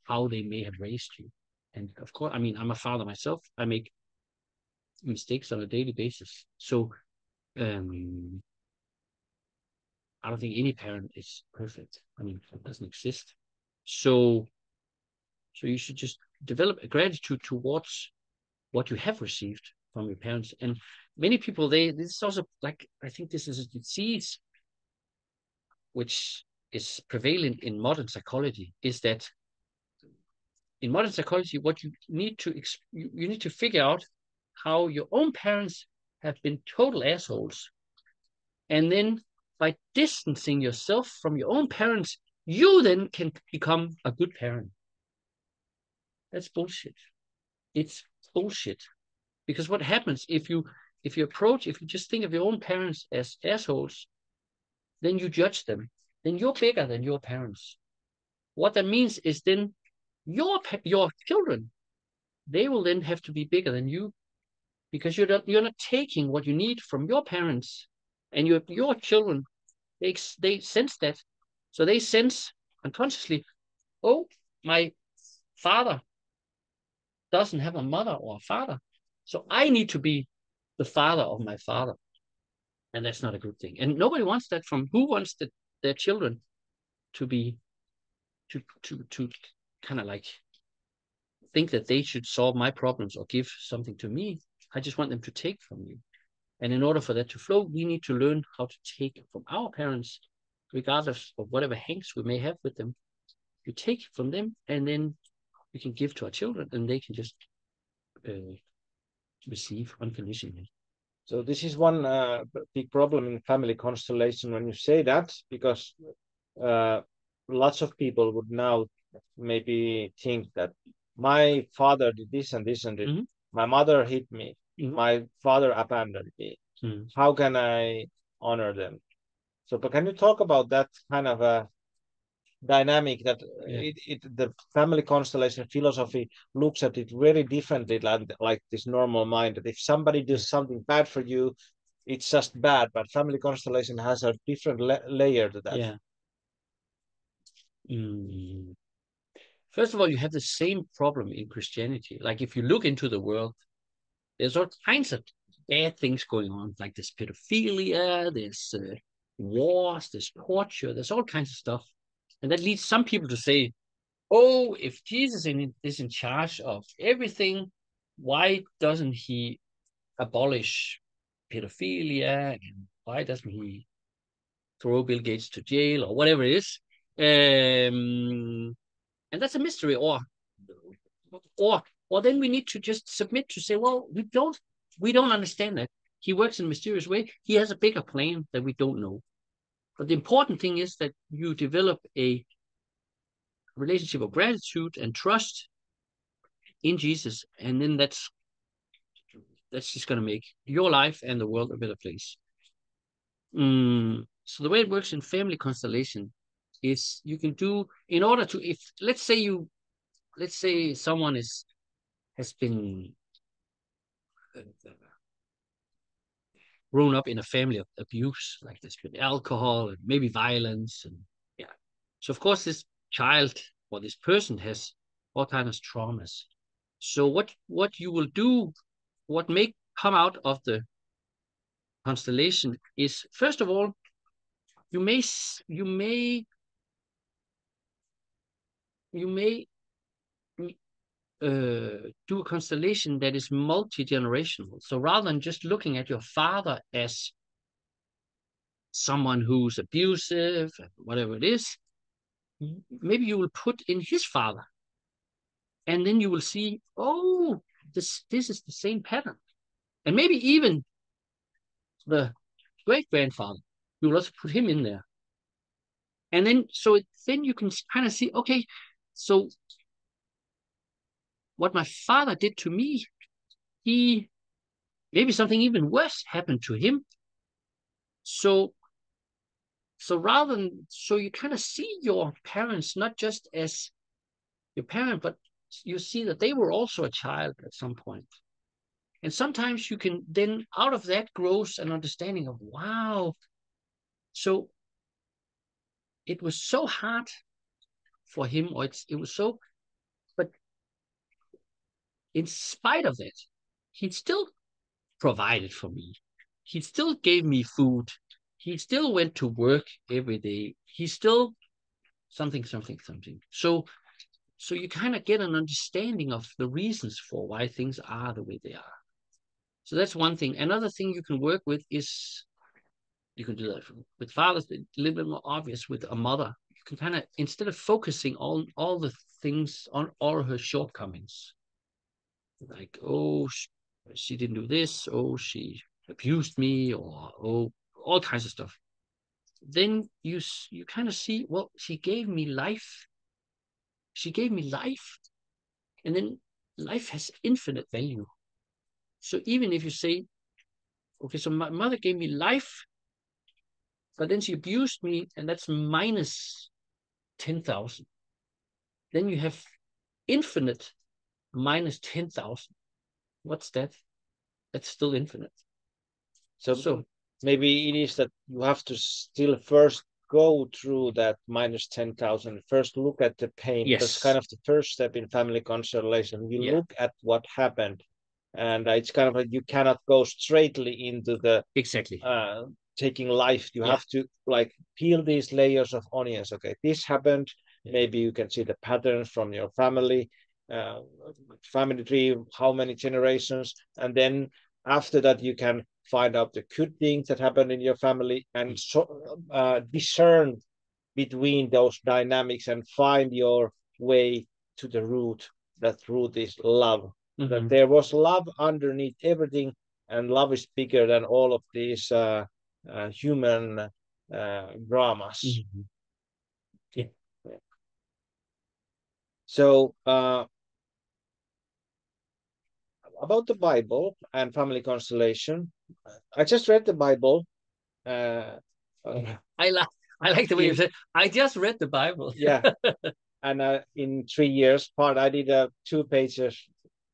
how they may have raised you. And of course, I mean, I'm a father myself. I make mistakes on a daily basis. So I don't think any parent is perfect. I mean, it doesn't exist. So you should just develop a gratitude towards what you have received from your parents. And many people, this is also like, I think this is a disease which is prevalent in modern psychology, is that in modern psychology, what you need to you need to figure out how your own parents have been total assholes, and then by distancing yourself from your own parents, you then can become a good parent. That's bullshit. It's bullshit. Because what happens if you just think of your own parents as assholes, then you judge them. Then you're bigger than your parents. What that means is then your children, they will then have to be bigger than you, because you're not taking what you need from your parents, and your children, they sense that. So they sense unconsciously, oh, my father doesn't have a mother or a father, so I need to be the father of my father. And that's not a good thing. And nobody wants that. Who wants their children to be to kind of like think that they should solve my problems or give something to me? I just want them to take from you. And in order for that to flow, we need to learn how to take from our parents, regardless of whatever hanks we may have with them. You take from them, and then we can give to our children, and they can just receive unconditionally. So this is one big problem in family constellation when you say that, because lots of people would now maybe think that my father did this and this and this. Mm-hmm. My mother hit me. Mm-hmm. My father abandoned me. Mm-hmm. How can I honor them? So, but can you talk about that kind of a dynamic that the family constellation philosophy looks at it very differently, like this normal mind, that if somebody does something bad for you, it's just bad, but family constellation has a different layer to that. Yeah. First of all, you have the same problem in Christianity. Like, if you look into the world, there's all kinds of bad things going on, like there's pedophilia, there's wars, there's torture, there's all kinds of stuff. And that leads some people to say, oh, if Jesus is in charge of everything, why doesn't he abolish pedophilia? And why doesn't he throw Bill Gates to jail, or whatever it is? And that's a mystery. Or then we need to just submit to say, well, we don't understand that. He works in a mysterious way. He has a bigger plan that we don't know. But the important thing is that you develop a relationship of gratitude and trust in Jesus, and then that's just going to make your life and the world a better place. So the way it works in family constellation is you can do, in order to, if let's say someone has been grown up in a family of abuse, like there's been alcohol and maybe violence, and so of course this child or this person has all kinds of traumas. So what you will do, what may come out of the constellation is, first of all, you may do a constellation that is multi-generational. So rather than just looking at your father as someone who's abusive, whatever it is, maybe you will put in his father, and then you will see, oh, this is the same pattern. And maybe even the great-grandfather, you will also put him in there. And then, then you can kind of see, okay, so what my father did to me, maybe something even worse happened to him. So you kind of see your parents not just as your parent, but you see that they were also a child at some point. And sometimes you can then, out of that grows an understanding of, wow, so it was so hard for him, or it was so, but in spite of that, he still provided for me. He still gave me food. He still went to work every day. He still something. So you kind of get an understanding of the reasons for why things are the way they are. So that's one thing. Another thing you can work with is, you can do that with fathers, a little bit more obvious with a mother. You can kind of, instead of focusing on all the things, on all her shortcomings, like, oh, she didn't do this, oh, she abused me, or oh, all kinds of stuff. Then you kind of see, well, she gave me life. She gave me life, and then life has infinite value. So even if you say, okay, so my mother gave me life, but then she abused me, and that's minus 10,000. Then you have infinite minus 10,000. What's that? That's still infinite. So maybe it is that you have to still first go through that minus 10,000, first look at the pain. Yes. That's kind of the first step in family constellation. You look at what happened, and it's kind of like you cannot go straightly into the taking life. You have to like peel these layers of onions. Okay, this happened. Maybe you can see the patterns from your family tree, how many generations, and then after that you can find out the good things that happen in your family and discern between those dynamics and find your way to the root. That root is love. That there was love underneath everything, and love is bigger than all of these human dramas. So about the Bible and family constellation, I just read the Bible. I like the way you said, I just read the Bible. And in 3 years part, I did 2 pages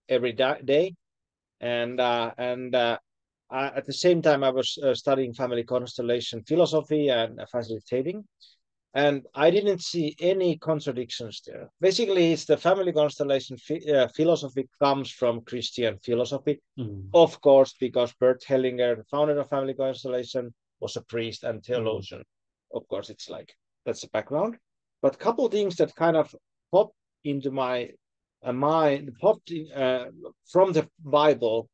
every day, and at the same time I was studying family constellation philosophy and facilitating. And I didn't see any contradictions there. Basically, it's the family constellation philosophy comes from Christian philosophy, of course, because Bert Hellinger, the founder of family constellation, was a priest and theologian. Of course, it's like that's the background. But a couple of things that kind of popped into my mind, popped from the Bible,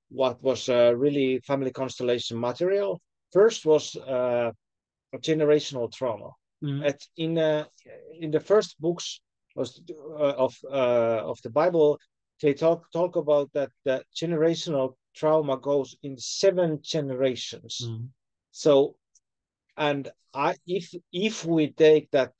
what was really family constellation material. First was generational trauma. In the first books of the Bible, they talk about that the generational trauma goes in 7 generations. So, and if we take that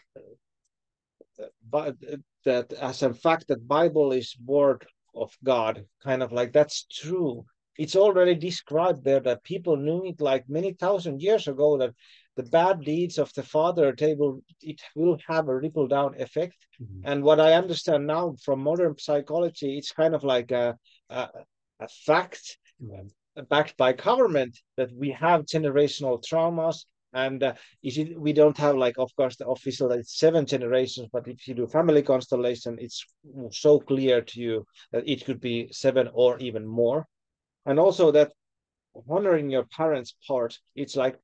as a fact that Bible is word of God, kind of like that's true. It's already described there that people knew it like many thousand years ago, that the bad deeds of the father it will have a ripple down effect. And what I understand now from modern psychology, it's kind of like a fact backed by government that we have generational traumas. And we don't have, like, of course, the official that it's 7 generations, but if you do family constellation, it's so clear to you that it could be 7 or even more. And also that honoring your parents part, it's like,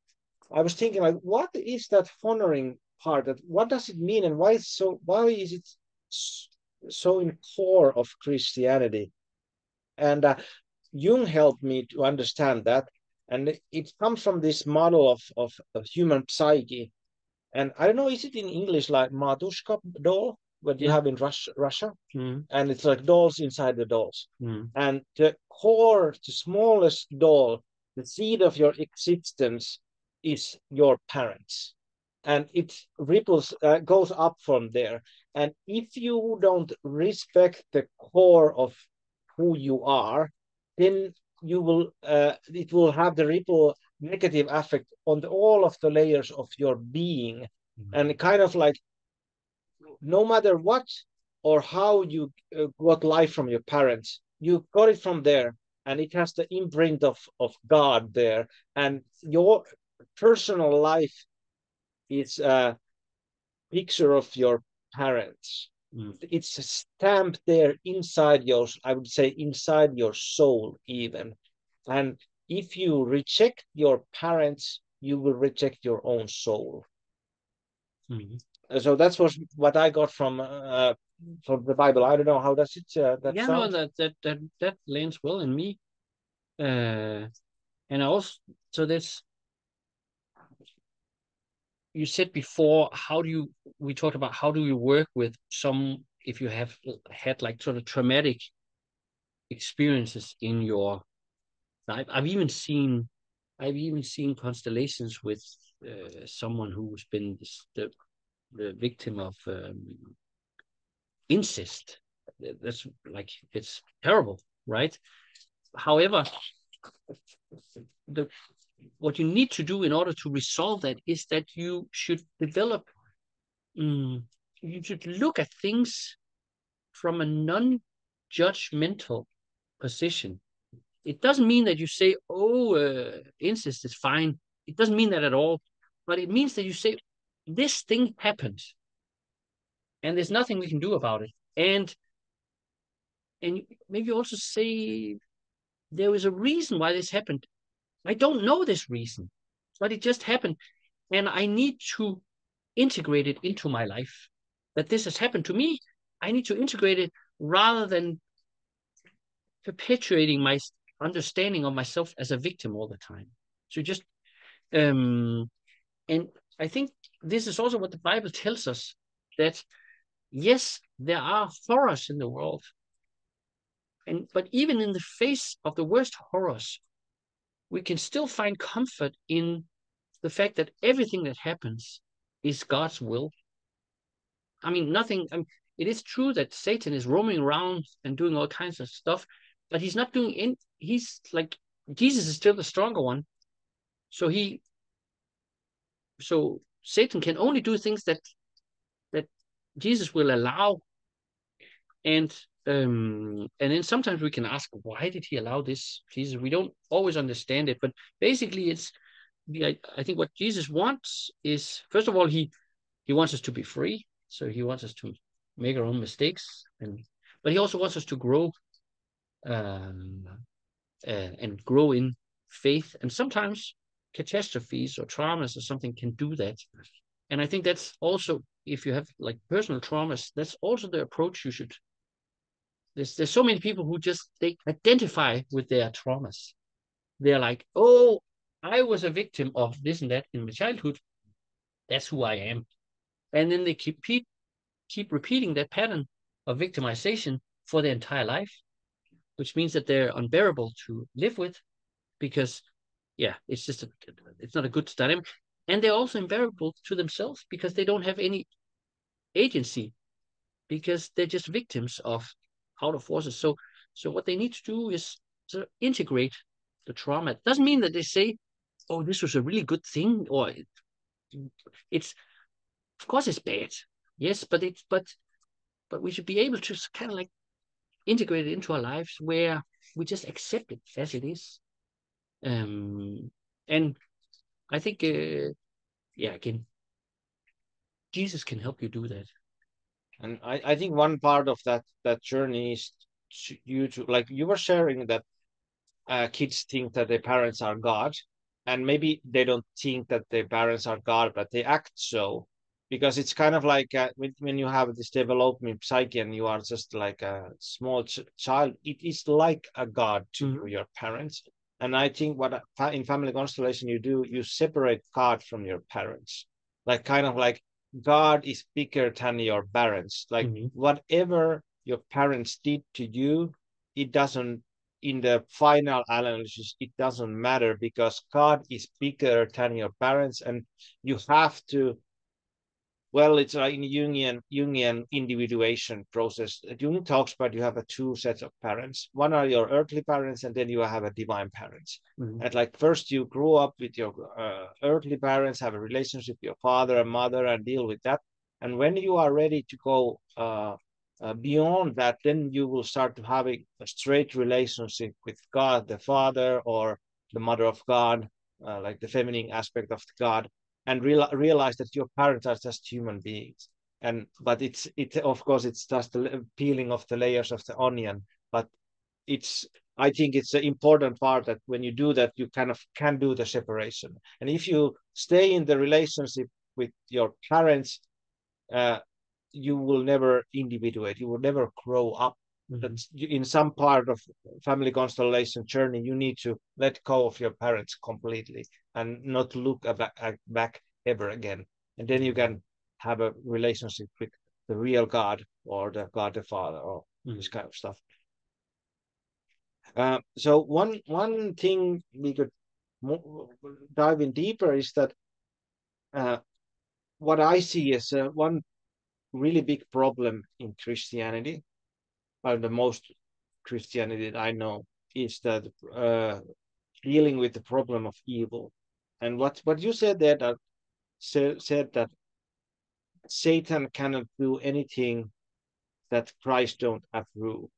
I was thinking, like, what is that honoring part? That what does it mean, and why is it so in core of Christianity? And Jung helped me to understand that, and it comes from this model of human psyche. And I don't know, is it in English like Matushka doll, what you have in Russia? And it's like dolls inside the dolls. And the core, the smallest doll, the seed of your existence is your parents. And it ripples, goes up from there. And if you don't respect the core of who you are, then you will it will have the ripple negative effect on all of the layers of your being. And kind of like, no matter what or how you got life from your parents, you got it from there, and it has the imprint of God there. And your personal life is a picture of your parents. It's stamped there inside your, I would say, inside your soul even. And if you reject your parents, you will reject your own soul. So that's what I got from the Bible. I don't know, how does it that Yeah, sound? no, that lands well in me. And also, so that's, you said before, we talked about how do you work with some, if you have had like sort of traumatic experiences in your life. I've even seen constellations with someone who's been the victim of incest. That's like, it's terrible, right? However, the what you need to do in order to resolve that is that you should develop, you should look at things from a non-judgmental position. It doesn't mean that you say, oh, incest is fine. It doesn't mean that at all. But it means that you say, this thing happened and there's nothing we can do about it. And maybe also say, there is a reason why this happened. I don't know this reason, but it just happened. And I need to integrate it into my life. That this has happened to me, I need to integrate it rather than perpetuating my understanding of myself as a victim all the time. So just, and I think this is also what the Bible tells us, that yes, there are horrors in the world, but even in the face of the worst horrors, we can still find comfort in the fact that everything that happens is God's will. I mean, nothing. It is true that Satan is roaming around and doing all kinds of stuff, but he's not doing in. He's like, Jesus is still the stronger one, so Satan can only do things that Jesus will allow, and then sometimes we can ask, why did he allow this, Jesus? We don't always understand it, but basically, I think what Jesus wants is, first of all, he wants us to be free. So he wants us to make our own mistakes, but he also wants us to grow, um, and grow in faith. And sometimes catastrophes or traumas or something can do that. And I think that's also, if you have like personal traumas, that's also the approach you should. There's so many people who just, they identify with their traumas. They're like, oh, I was a victim of this and that in my childhood. That's who I am. And then they keep repeating that pattern of victimization for their entire life, which means that they're unbearable to live with, because, yeah, it's not a good dynamic. And they're also unbearable to themselves because they don't have any agency, because they're just victims of outer forces. So what they need to do is to integrate the trauma. It doesn't mean that they say, oh, this was a really good thing, or it's, of course it's bad. Yes, but we should be able to kind of like integrate it into our lives, where we just accept it as it is. And I think, yeah, again, Jesus can help you do that. And I think one part of that journey is you to, like you were sharing, that kids think that their parents are God, and maybe they don't think that their parents are God, but they act so, because it's kind of like when you have this developing psyche and you are just like a small child, it is like a God to your parents. And I think what in family constellation you do, you separate God from your parents, like kind of like God is bigger than your parents. Like whatever your parents did to you, it doesn't, in the final analysis, it doesn't matter, because God is bigger than your parents, and you have to, well, it's like in Jungian individuation process. Jung talks about you have two sets of parents. One are your earthly parents, and then you have a divine parents. And like first you grow up with your earthly parents, have a relationship with your father and mother, and deal with that. And when you are ready to go beyond that, then you will start to having a straight relationship with God, the Father, or the Mother of God, like the feminine aspect of God, and realize that your parents are just human beings. but it of course it's just the peeling of the layers of the onion. But it's I think it's an important part that when you do that, you kind of can do the separation. And if you stay in the relationship with your parents, uh, you will never individuate. You will never grow up. That's in some part of family constellation journey, you need to let go of your parents completely and not look back ever again. And then you can have a relationship with the real God or the God the Father or this kind of stuff. So one thing we could dive in deeper is that what I see is one really big problem in Christianity, or the most Christianity that I know, is that dealing with the problem of evil. And what you said there, that said that Satan cannot do anything that Christ don't approve.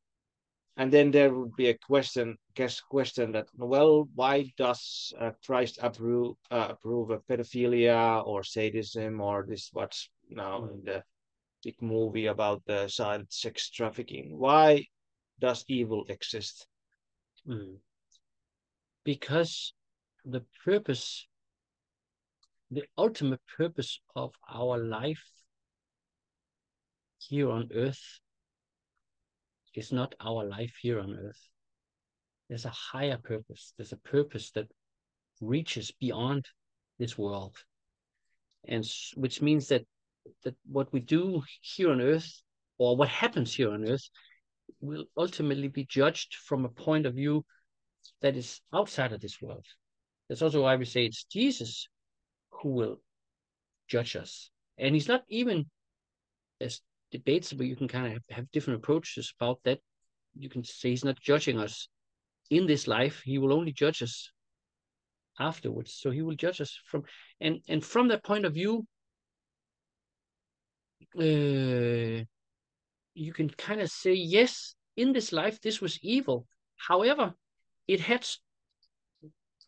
And then there would be a question that, well, why does Christ approve of pedophilia or sadism or this what's now in the big movie about the child sex trafficking? Why does evil exist? Because the purpose, the ultimate purpose of our life here on earth is not our life here on earth. There's a higher purpose. There's a purpose that reaches beyond this world, and which means that what we do here on earth, or what happens here on earth, will ultimately be judged from a point of view that is outside of this world. That's also why we say it's Jesus who will judge us. And he's not even, as debatable, you can kind of have different approaches about that. You can say he's not judging us in this life. He will only judge us afterwards. So he will judge us from, and from that point of view, you can kind of say, yes, in this life, this was evil. However, it had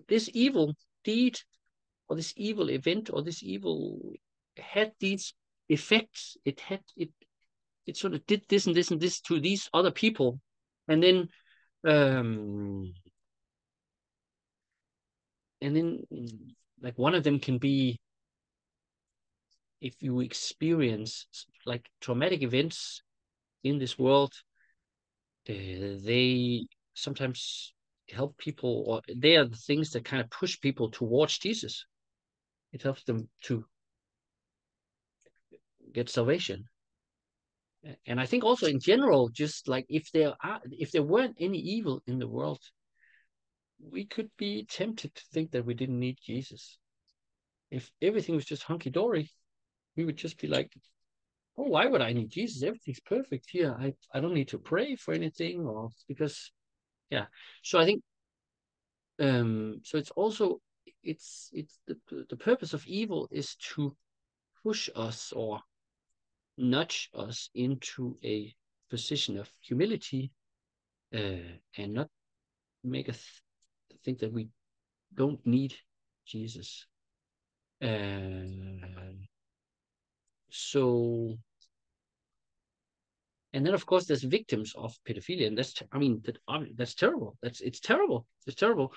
this evil deed or this evil event or this evil had these effects. It sort of did this and this and this to these other people. And then like one of them can be, if you experience like traumatic events in this world, they sometimes help people, or they are the things that kind of push people towards Jesus. It helps them to get salvation. And I think also in general, just like if there weren't any evil in the world, we could be tempted to think that we didn't need Jesus. If everything was just hunky-dory, we would just be like, oh, why would I need Jesus? Everything's perfect here. I don't need to pray for anything, or because, yeah. So I think, so it's also, it's the purpose of evil is to push us or nudge us into a position of humility, and not make us think that we don't need Jesus. So, and then of course there's victims of pedophilia, and that's terrible. It's terrible. It's terrible,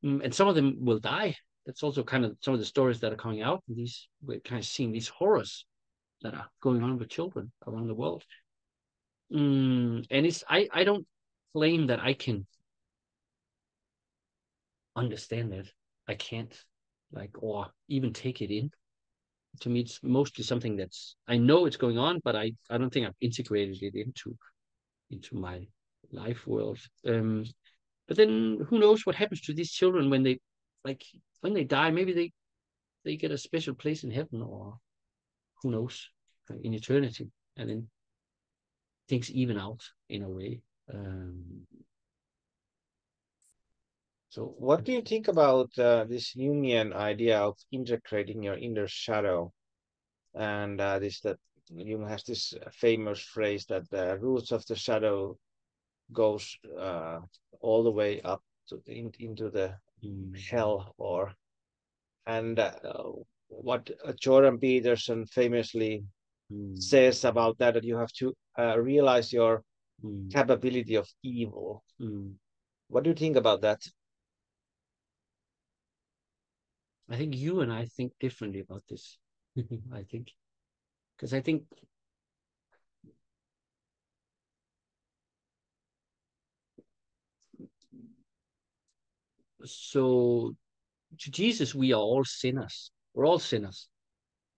and some of them will die. That's also kind of some of the stories that are coming out. We're kind of seeing these horrors that are going on with children around the world. And I don't claim that I can understand it. I can't, or even take it in. To me, it's mostly something that's, I know it's going on, but I don't think I've integrated it into my life world. But then who knows what happens to these children when they die? Maybe they get a special place in heaven, or who knows, in eternity, and then things even out in a way. So what do you think about this Jungian idea of integrating your inner shadow? And that Jung has this famous phrase that the roots of the shadow goes all the way up into the hell, and what Jordan Peterson famously says about that you have to realize your capability of evil. What do you think about that? I think you and I think differently about this. I think, because I think so. To Jesus, we are all sinners. We're all sinners.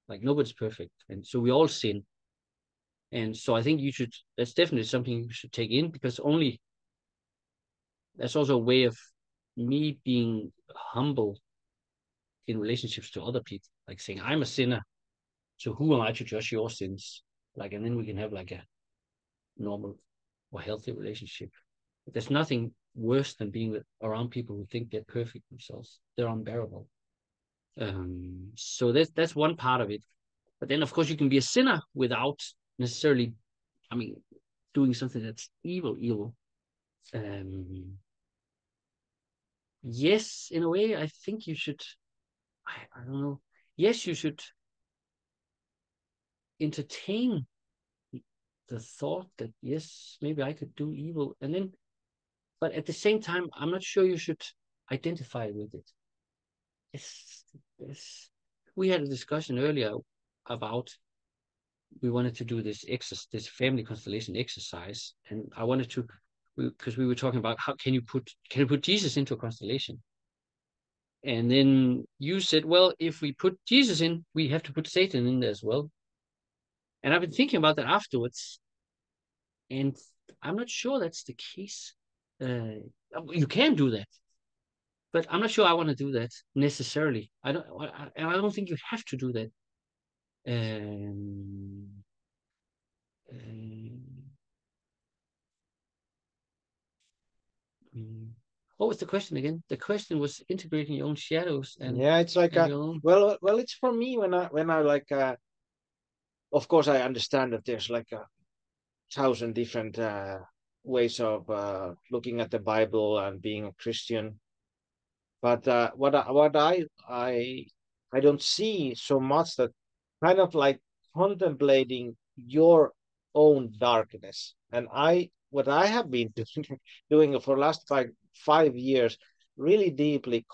Like nobody's perfect, and so we all sin. And so I think you should. That's definitely something you should take in, because only that's also a way of me being humble in relationships to other people, like saying I'm a sinner, so who am I to judge your sins? Like, and then we can have like a normal or healthy relationship. But there's nothing worse than being around people who think they're perfect themselves. They're unbearable. So that's one part of it. But then, of course, you can be a sinner without necessarily, I mean, doing something that's evil. Um, yes, in a way, I think you should. I don't know. Yes, you should entertain the thought that yes, maybe I could do evil, and then, but at the same time, I'm not sure you should identify with it. It's we had a discussion earlier about we wanted to do this family constellation exercise, and I wanted to, because we were talking about how can you put Jesus into a constellation, and then you said, well, if we put Jesus in, we have to put Satan in there as well. And I've been thinking about that afterwards, and I'm not sure that's the case. You can do that, but I'm not sure I want to do that necessarily. I don't think you have to do that. Um, um, what was the question again? The question was integrating your own shadows and Yeah, it's like your own. well, it's for me when I like of course I understand that there's like a thousand different ways of looking at the Bible and being a Christian. But what I don't see so much that kind of like contemplating your own darkness. And what I have been doing for the last five years, really deeply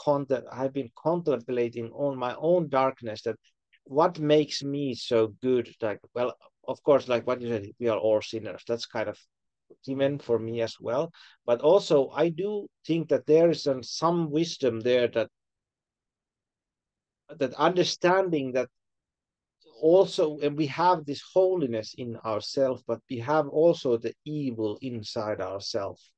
I've been contemplating on my own darkness, that what makes me so good. Like, well, of course, like what you said, we are all sinners. That's kind of given for me as well. But also, I do think that there is some wisdom there, that understanding that also, and we have this holiness in ourselves, but we have also the evil inside ourselves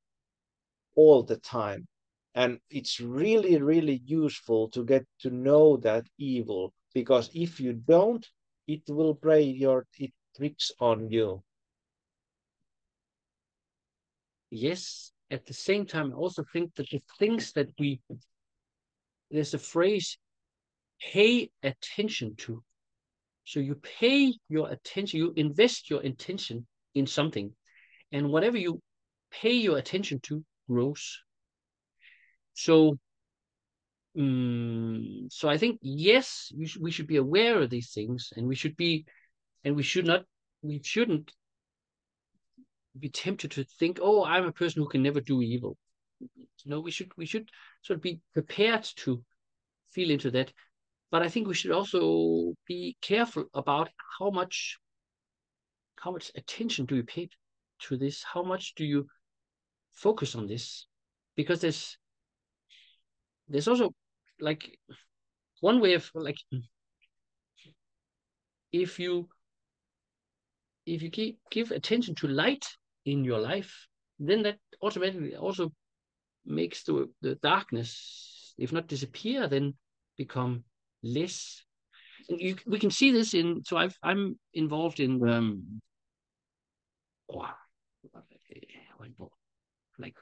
all the time. And it's really, really useful to get to know that evil, because if you don't, it will it tricks on you. Yes, at the same time, I also think that the things that there's a phrase, pay attention to. So you pay your attention, you invest your attention in something, and whatever you pay your attention to grows. So, so I think yes, we should be aware of these things, and we should not, we shouldn't be tempted to think, oh, I'm a person who can never do evil. No, we should sort of be prepared to feel into that. But I think we should also be careful about how much attention do you pay to this? How much do you focus on this? Because there's also like one way of like if you give attention to light in your life, then that automatically also makes the darkness, if not disappear, then become less. We can see this in. So I'm involved in oh, like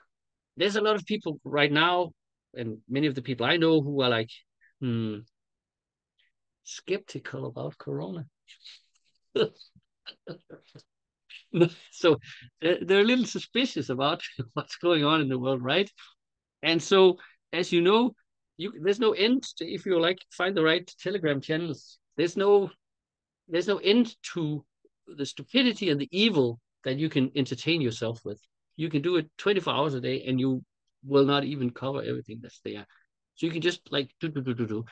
there's a lot of people right now, and many of the people I know who are like skeptical about Corona. So they're a little suspicious about what's going on in the world, right? And so, as you know, there's no end to, if you like find the right Telegram channels. There's no end to the stupidity and the evil that you can entertain yourself with. You can do it 24 hours a day, and you will not even cover everything that's there. So you can just like do.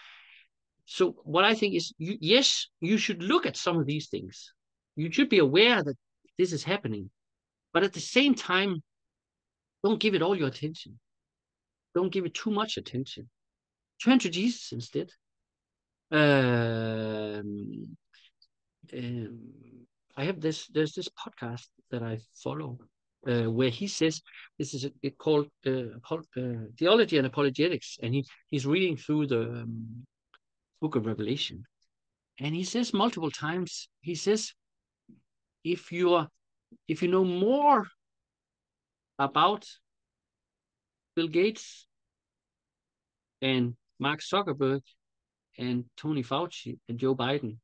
So what I think is, yes, you should look at some of these things. You should be aware that this is happening, but at the same time, don't give it all your attention. Don't give it too much attention. Turn to Jesus instead. Um, um, I have this. There's this podcast that I follow where he says this is it called theology and apologetics, and he's reading through the book of Revelation, and he says multiple times. He says if you know more about Bill Gates and Mark Zuckerberg and Tony Fauci and Joe Biden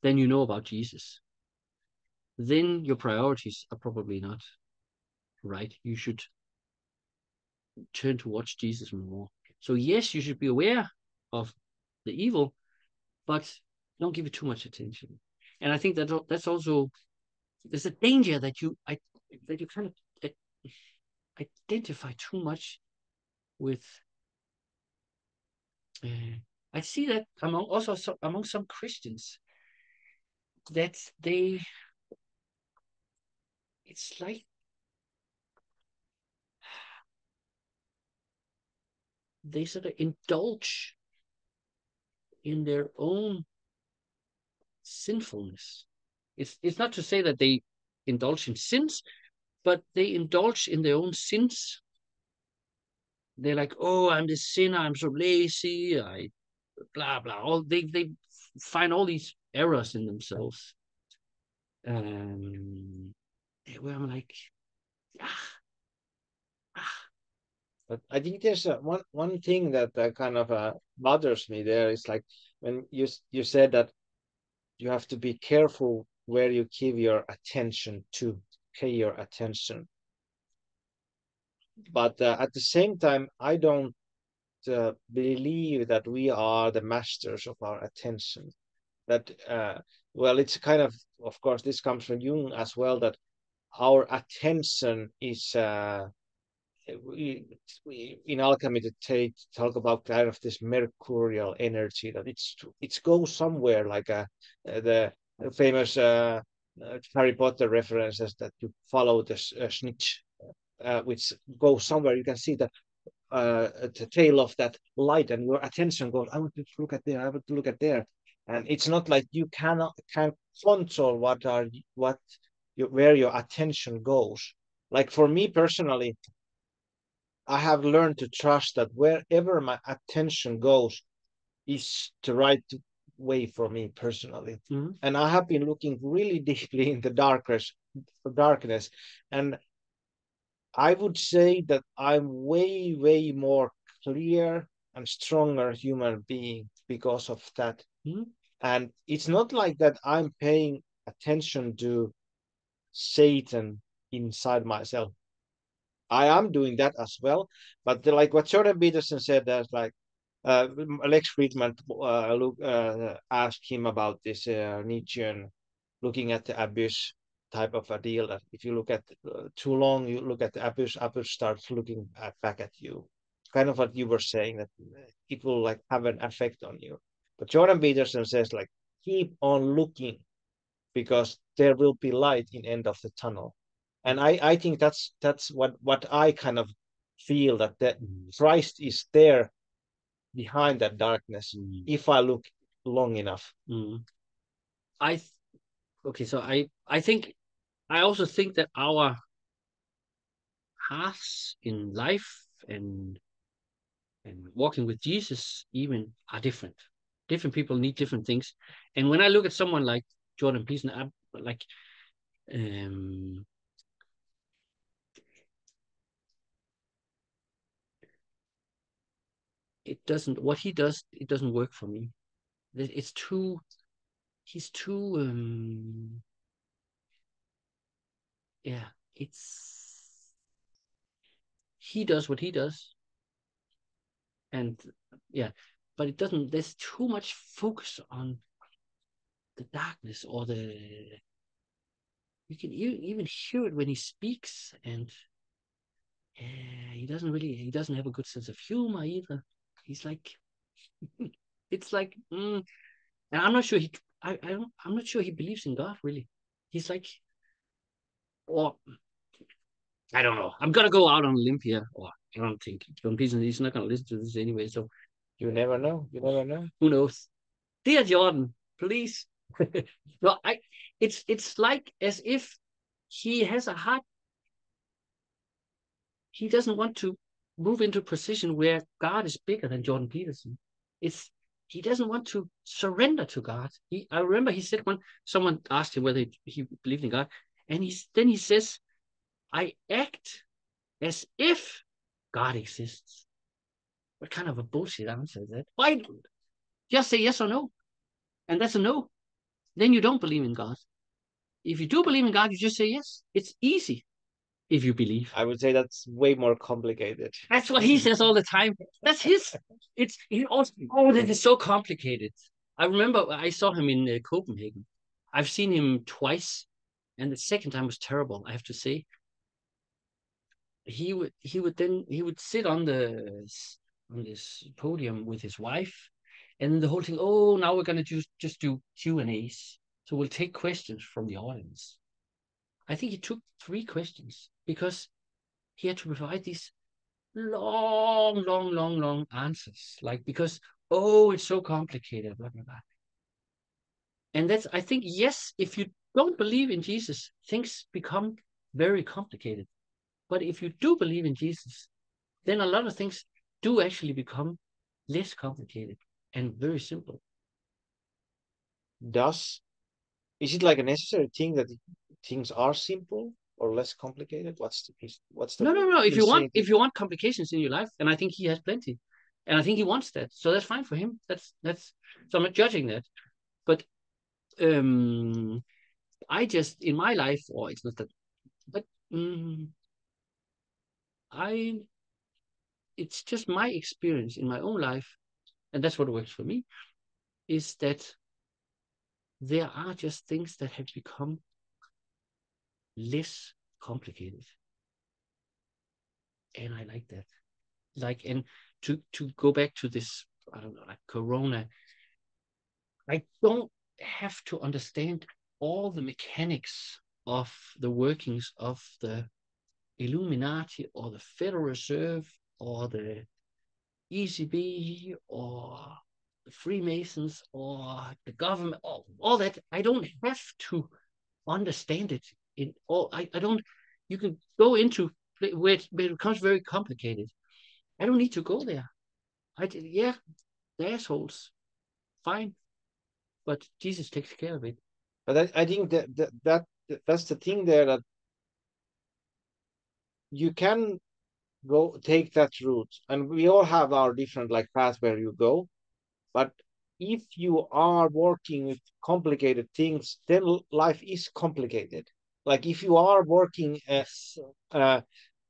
than you know about Jesus, then your priorities are probably not right. You should turn towards Jesus more. So yes, you should be aware of the evil, but don't give it too much attention. And I think that's also there's a danger that you kind of identify too much with. I see that among some Christians that it's like they sort of indulge in their own sinfulness. It's not to say that they indulge in sins, but they indulge in their own sins. They're like, oh, I'm this sinner, I'm so lazy, I blah blah. All they find all these errors in themselves. Where I'm like, ah, ah. But I think there's one thing that kind of bothers me there is like when you said that you have to be careful where you give your attention to, pay your attention. But at the same time, I don't believe that we are the masters of our attention. That well, it's kind of course, this comes from Jung as well. That our attention is in alchemy to talk about kind of this mercurial energy that it's goes somewhere like the famous Harry Potter references that you follow the snitch, which goes somewhere. You can see the tail of that light, and your attention goes, I want to look at there, I want to look at there. And it's not like you can control where your attention goes. Like for me personally, I have learned to trust that wherever my attention goes is the right way for me personally. Mm-hmm. And I have been looking really deeply in the darkness, and I would say that I'm way, way more clear and stronger human being because of that. Mm-hmm. And it's not like that I'm paying attention to Satan inside myself. I am doing that as well, but like what Jordan Peterson said, there's like Lex Friedman asked him about this Nietzschean looking at the abyss type of a deal. That if you look at too long, you look at the abyss starts looking back at you. Kind of what you were saying, that it will like have an effect on you. But Jordan Peterson says like keep on looking because there will be light in end of the tunnel. And I think that's what I kind of feel, that Christ is there behind that darkness if I look long enough. Okay, so I think I also think that our paths in life and walking with Jesus even are different. Different people need different things. And when I look at someone like Jordan Peterson, I'm like it doesn't what he does, it doesn't work for me. It's too he's too yeah, he does what he does, and yeah, but it doesn't, there's too much focus on the darkness or the you can even hear it when he speaks, and he doesn't have a good sense of humor either. He's like, it's like, and I'm not sure I'm not sure he believes in God really. He's like, or I don't know. I'm gonna go out on a limb here, or I don't think John Peterson, he's not gonna listen to this anyway. So You never know. You never know. who knows? Dear Jordan, please. No, it's like as if he has a heart. He doesn't want to move into a position where God is bigger than Jordan Peterson. It's he doesn't want to surrender to God. I remember he said when someone asked him whether he believed in God, and then he says, "I act as if God exists." What kind of a bullshit answer is that? Why just say yes or no? And that's a no. Then you don't believe in God. If you do believe in God, you just say yes. It's easy if you believe. I would say that's way more complicated. That's what he says all the time. That's his. It's he also. Oh, that is so complicated. I remember I saw him in Copenhagen. I've seen him twice, and the second time was terrible. I have to say. He would sit on this podium with his wife, and the whole thing. Oh, now we're gonna just do Q&As. So we'll take questions from the audience. I think he took 3 questions because he had to provide these long answers. Like, because, oh, it's so complicated, blah, blah, blah. And that's, I think, yes, if you don't believe in Jesus, things become very complicated. But if you do believe in Jesus, then a lot of things do actually become less complicated and very simple. Is it like a necessary thing that things are simple or less complicated? What's the No. If insanity? you want complications in your life, and I think he has plenty, and I think he wants that, so that's fine for him. That's so I'm not judging that, but I just in my life, or it's not that, but I it's just my experience in my own life, and that's what works for me, is that there are just things that have become less complicated, and I like that. Like, and to go back to this, I don't know, like Corona, I don't have to understand all the mechanics of the workings of the Illuminati or the Federal Reserve or the ECB or the Freemasons or the government, all that. I don't have to understand it in all. I don't. You can go into where it becomes very complicated. I don't need to go there. Yeah, the assholes, fine, but Jesus takes care of it. But I think that's the thing there, that you can go take that route, and we all have our different like paths where you go. But if you are working with complicated things, then life is complicated. Like if you are working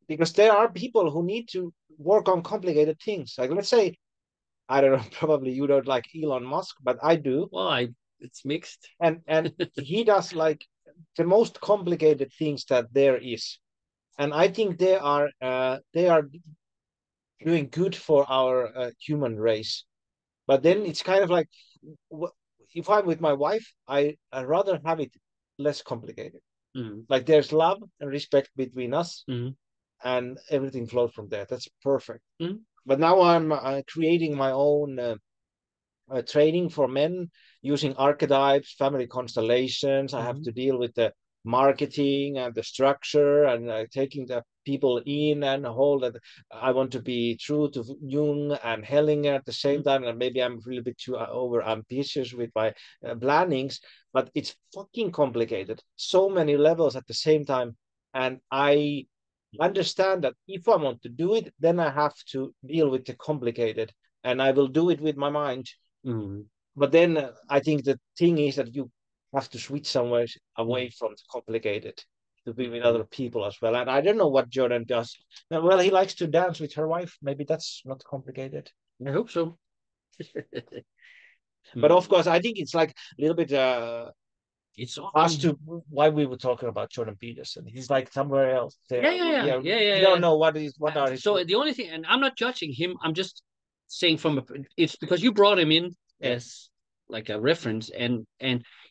because there are people who need to work on complicated things. Like, let's say, I don't know, probably you don't like Elon Musk, but I do. Well, it's mixed. And he does like the most complicated things that there is. And I think they are doing good for our human race. But then it's kind of like, if I'm with my wife, I rather have it less complicated. Like there's love and respect between us, and everything flows from there. That's perfect. But now I'm creating my own training for men using archetypes, family constellations. I have to deal with the marketing and the structure and taking the people in and hold that. I want to be true to Jung and Hellinger at the same time, and maybe I'm a little bit too over ambitious with my plannings, but it's fucking complicated. So many levels at the same time, and I understand that if I want to do it, then I have to deal with the complicated, and I will do it with my mind. But then I think the thing is that you have to switch somewhere away from the complicated to be with other people as well. And I don't know what Jordan does. Well, he likes to dance with her wife. Maybe that's not complicated. I hope so. But of course, I think it's like a little bit It's As to why we were talking about Jordan Peterson, he's like somewhere else. yeah. You don't know what are his. So the only thing, and I'm not judging him. I'm just saying it's because you brought him in as like a reference, and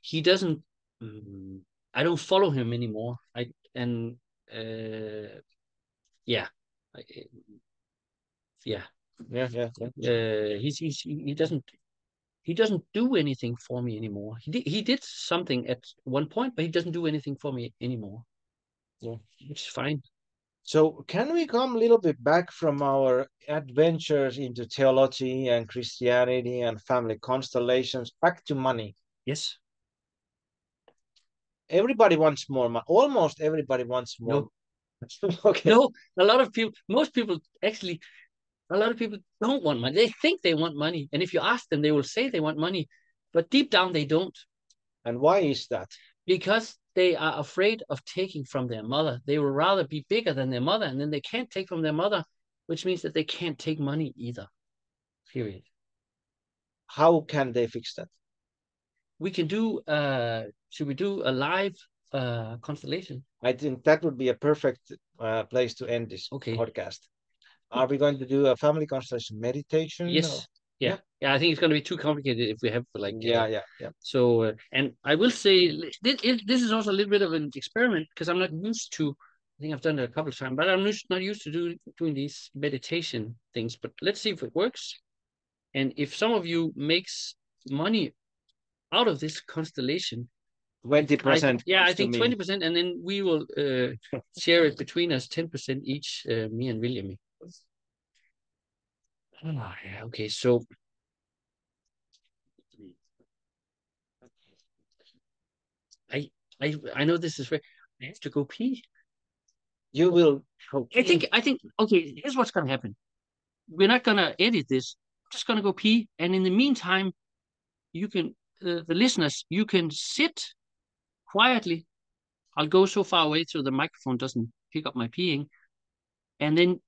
he doesn't. I don't follow him anymore. Uh, yeah, I, yeah. He doesn't do anything for me anymore. He did something at one point, but he doesn't do anything for me anymore. Yeah. Which is fine. So can we come a little bit back from our adventures into theology and Christianity and family constellations back to money? Yes. Everybody wants more money. Almost everybody wants more. No. Okay. No, most people actually, a lot of people don't want money. They think they want money. And if you ask them, they will say they want money. But deep down, they don't. And why is that? Because they are afraid of taking from their mother. They would rather be bigger than their mother. And then they can't take from their mother, which means that they can't take money either. Period. How can they fix that? We can do, should we do a live constellation? I think that would be a perfect place to end this podcast. Are we going to do a family constellation meditation? Yes. Yeah. I think it's going to be too complicated if we have like. Yeah. So, and I will say this is also a little bit of an experiment because I'm not used to. I think I've done it a couple of times, but I'm not used to doing these meditation things. But let's see if it works. And if some of you makes money out of this constellation, 20%. Yeah, I think 20%, and then we will share it between us, 10% each, me and William. Oh, yeah, okay, so I know this is very. I have to go pee. You will. I think. Okay, here's what's gonna happen. We're not gonna edit this. I'm just gonna go pee, and in the meantime, you can the listeners, you can sit quietly. I'll go so far away so the microphone doesn't pick up my peeing, and then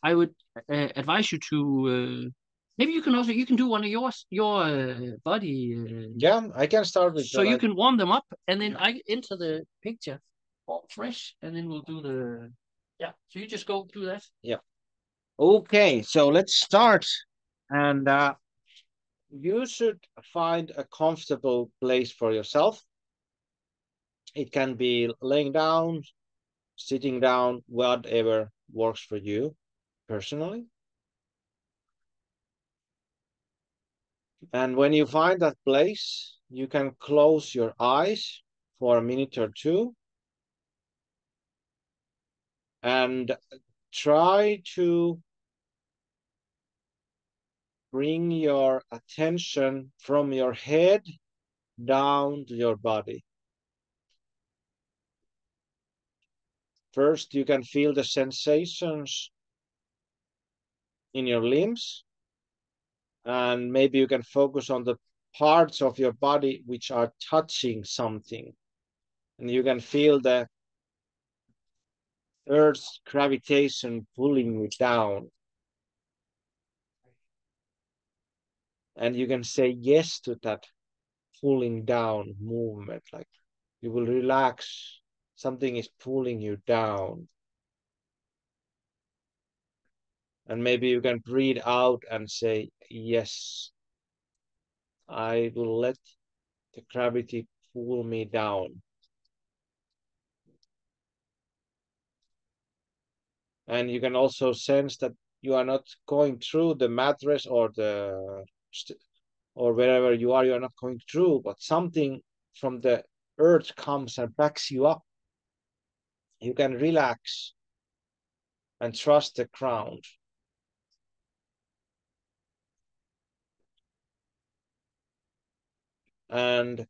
I would advise you to. Maybe you can do one of your body. Yeah, I can start with. So you can warm them up, and then I enter the picture all fresh, and then we'll do the. Yeah. So you just go do that. Yeah. Okay, so let's start, and you should find a comfortable place for yourself. It can be laying down, sitting down, whatever works for you personally. And when you find that place, you can close your eyes for a minute or two and try to bring your attention from your head down to your body. First, you can feel the sensations in your limbs, and maybe you can focus on the parts of your body which are touching something, and you can feel the Earth's gravitation pulling you down, and you can say yes to that pulling down movement, like you will relax, something is pulling you down. And maybe you can breathe out and say, yes, I will let the gravity pull me down. And you can also sense that you are not going through the mattress or wherever you are not going through, but something from the earth comes and backs you up. You can relax and trust the ground. And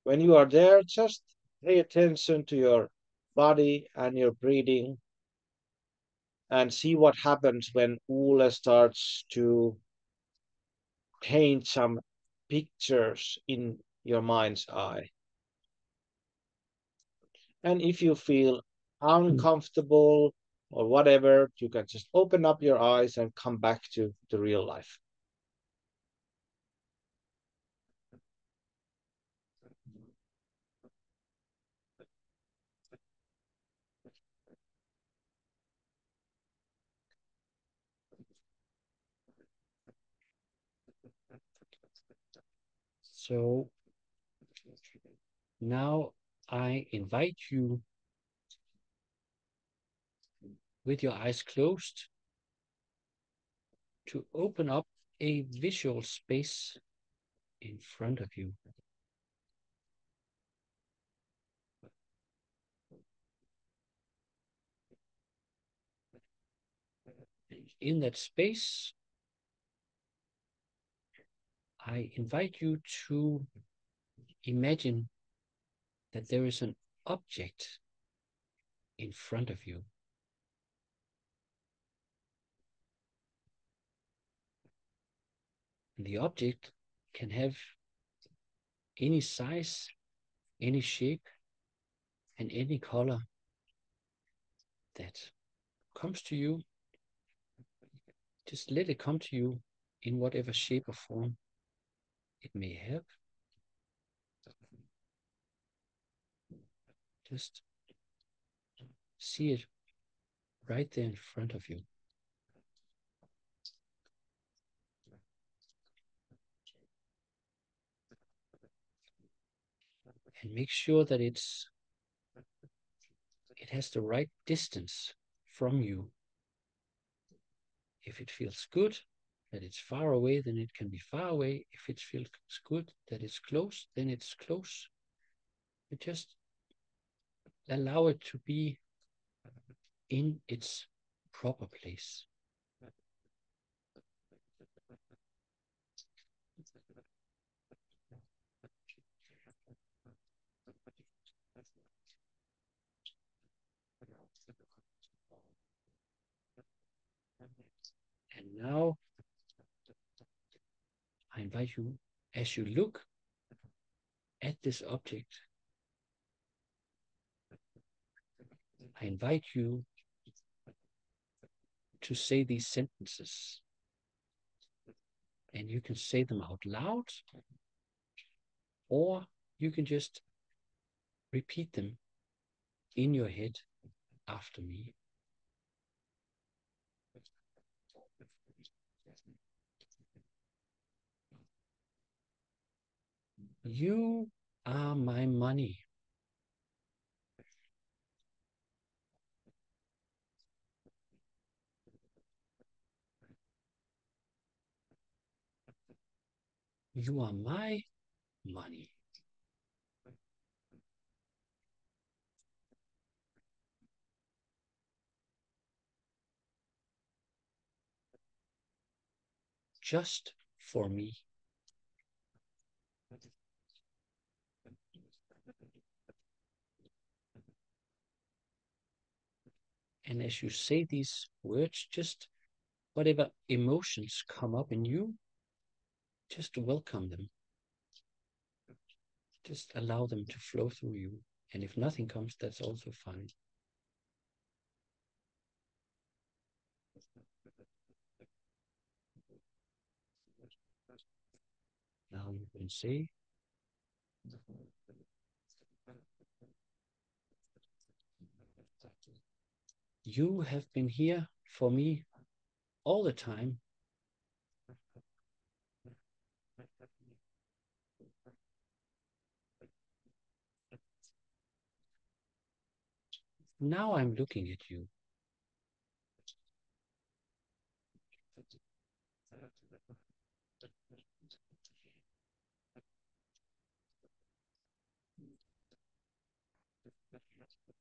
when you are there, just pay attention to your body and your breathing and see what happens when Ole starts to paint some pictures in your mind's eye. And if you feel uncomfortable or whatever, you can just open up your eyes and come back to the real life. So now I invite you, with your eyes closed, to open up a visual space in front of you. In that space, I invite you to imagine that there is an object in front of you. And the object can have any size, any shape, and any color that comes to you. Just let it come to you in whatever shape or form it may have. Just see it right there in front of you. And make sure that it has the right distance from you. If it feels good that it's far away, then it can be far away. If it feels good that it's close, then it's close. You just allow it to be in its proper place. And now I invite you, as you look at this object, I invite you to say these sentences. And you can say them out loud, or you can just repeat them in your head after me. You are my money. You are my money. Just for me. And as you say these words, just whatever emotions come up in you, just welcome them. Just allow them to flow through you. And if nothing comes, that's also fine. Now you can say, you have been here for me all the time. Now I'm looking at you.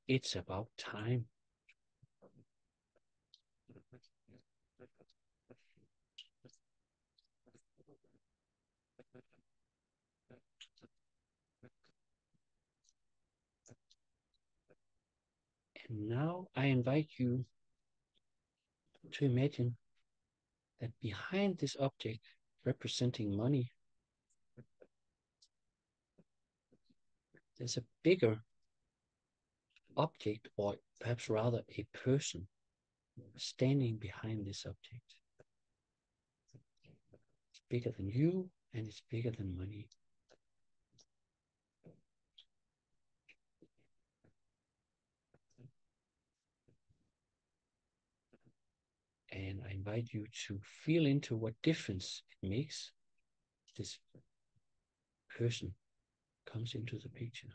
It's about time. And now I invite you to imagine that behind this object representing money, there's a bigger object, or perhaps rather a person, standing behind this object. It's bigger than you, and it's bigger than money. And I invite you to feel into what difference it makes, this person comes into the picture.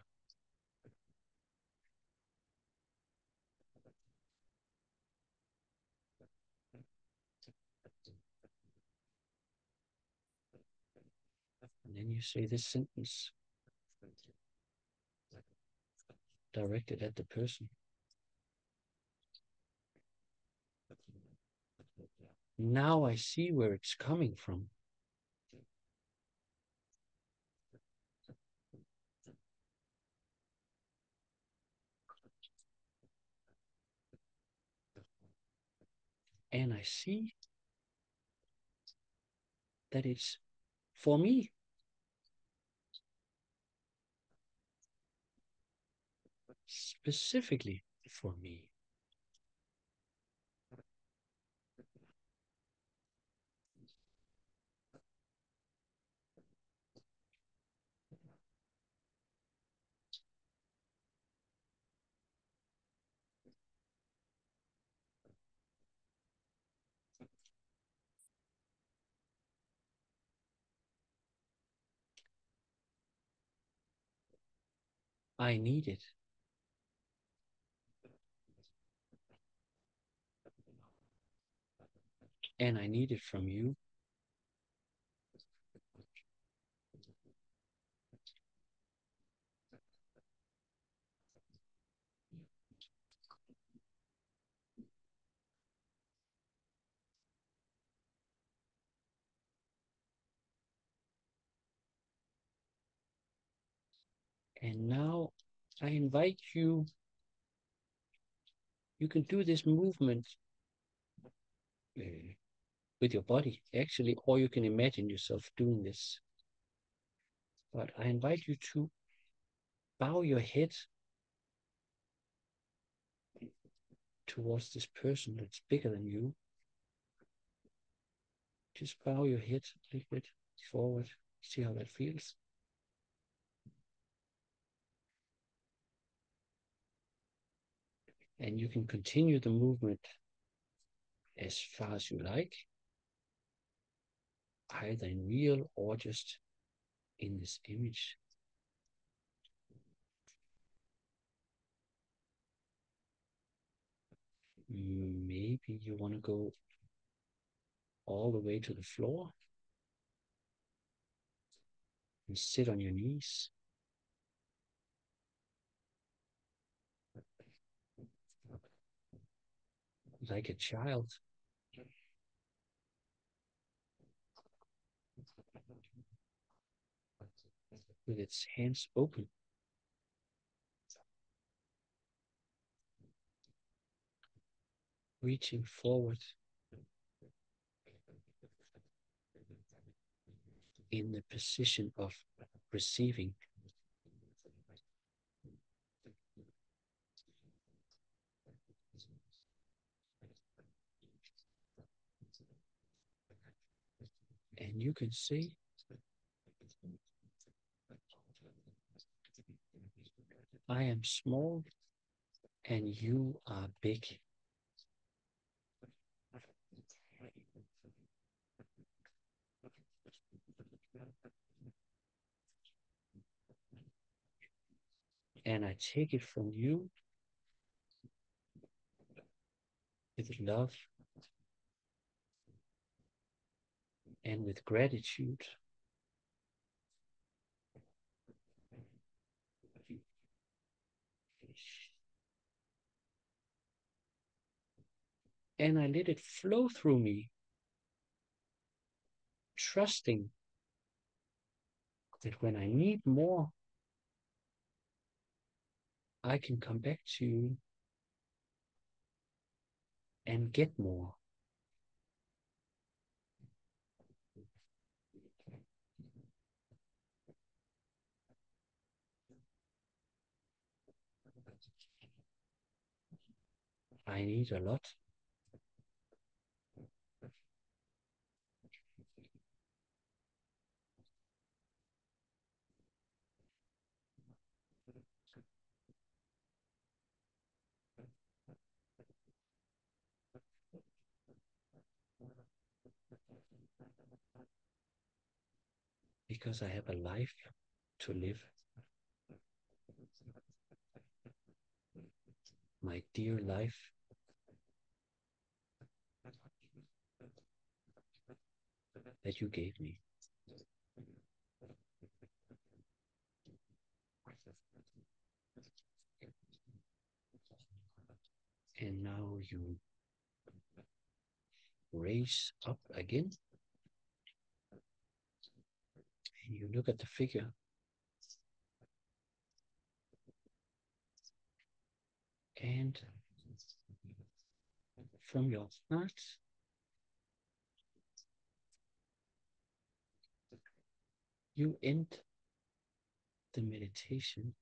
And then you say this sentence directed at the person. Now I see where it's coming from. And I see that it's for me. Specifically for me. I need it. And I need it from you. And now I invite you, you can do this movement with your body, actually, or you can imagine yourself doing this. But I invite you to bow your head towards this person that's bigger than you. Just bow your head a little bit forward. See how that feels. And you can continue the movement as far as you like, either in real or just in this image. Maybe you want to go all the way to the floor and sit on your knees. Like a child. With its hands open. Reaching forward in the position of receiving. And you can say, I am small and you are big. And I take it from you with love and with gratitude. And I let it flow through me, trusting that when I need more, I can come back to you and get more. I need a lot. Because I have a life to live. My dear life, that you gave me. And now you raise up again. And you look at the figure. And from your heart, you end the meditation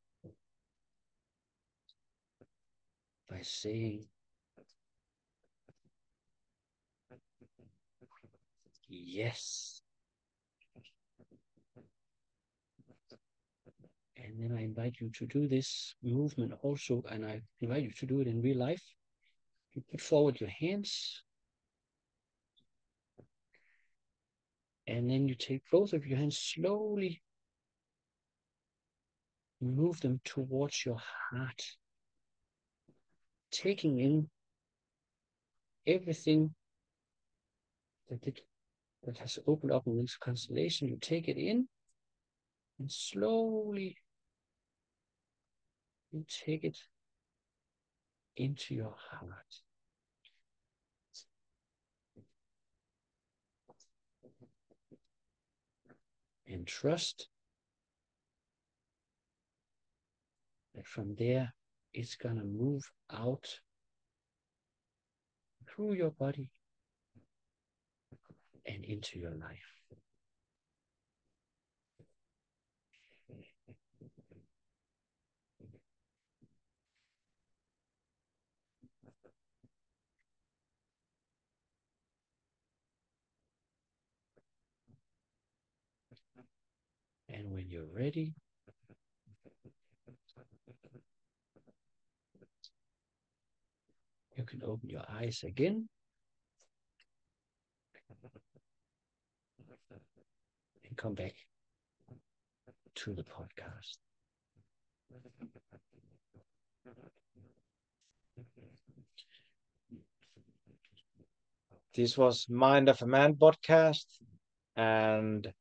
by saying, yes. And then I invite you to do this movement also, and I invite you to do it in real life. You put forward your hands, and then you take both of your hands slowly, move them towards your heart, taking in everything that has opened up in this constellation. You take it in, and slowly you take it into your heart. And trust that from there it's going to move out through your body and into your life. And when you're ready, you can open your eyes again and come back to the podcast. This was Mind of a Man podcast and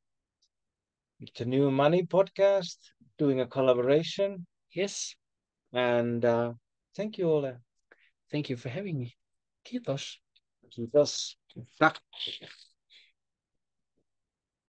the New Money podcast, doing a collaboration. Yes. And thank you, Ole. Thank you for having me. Keep us. Keep us.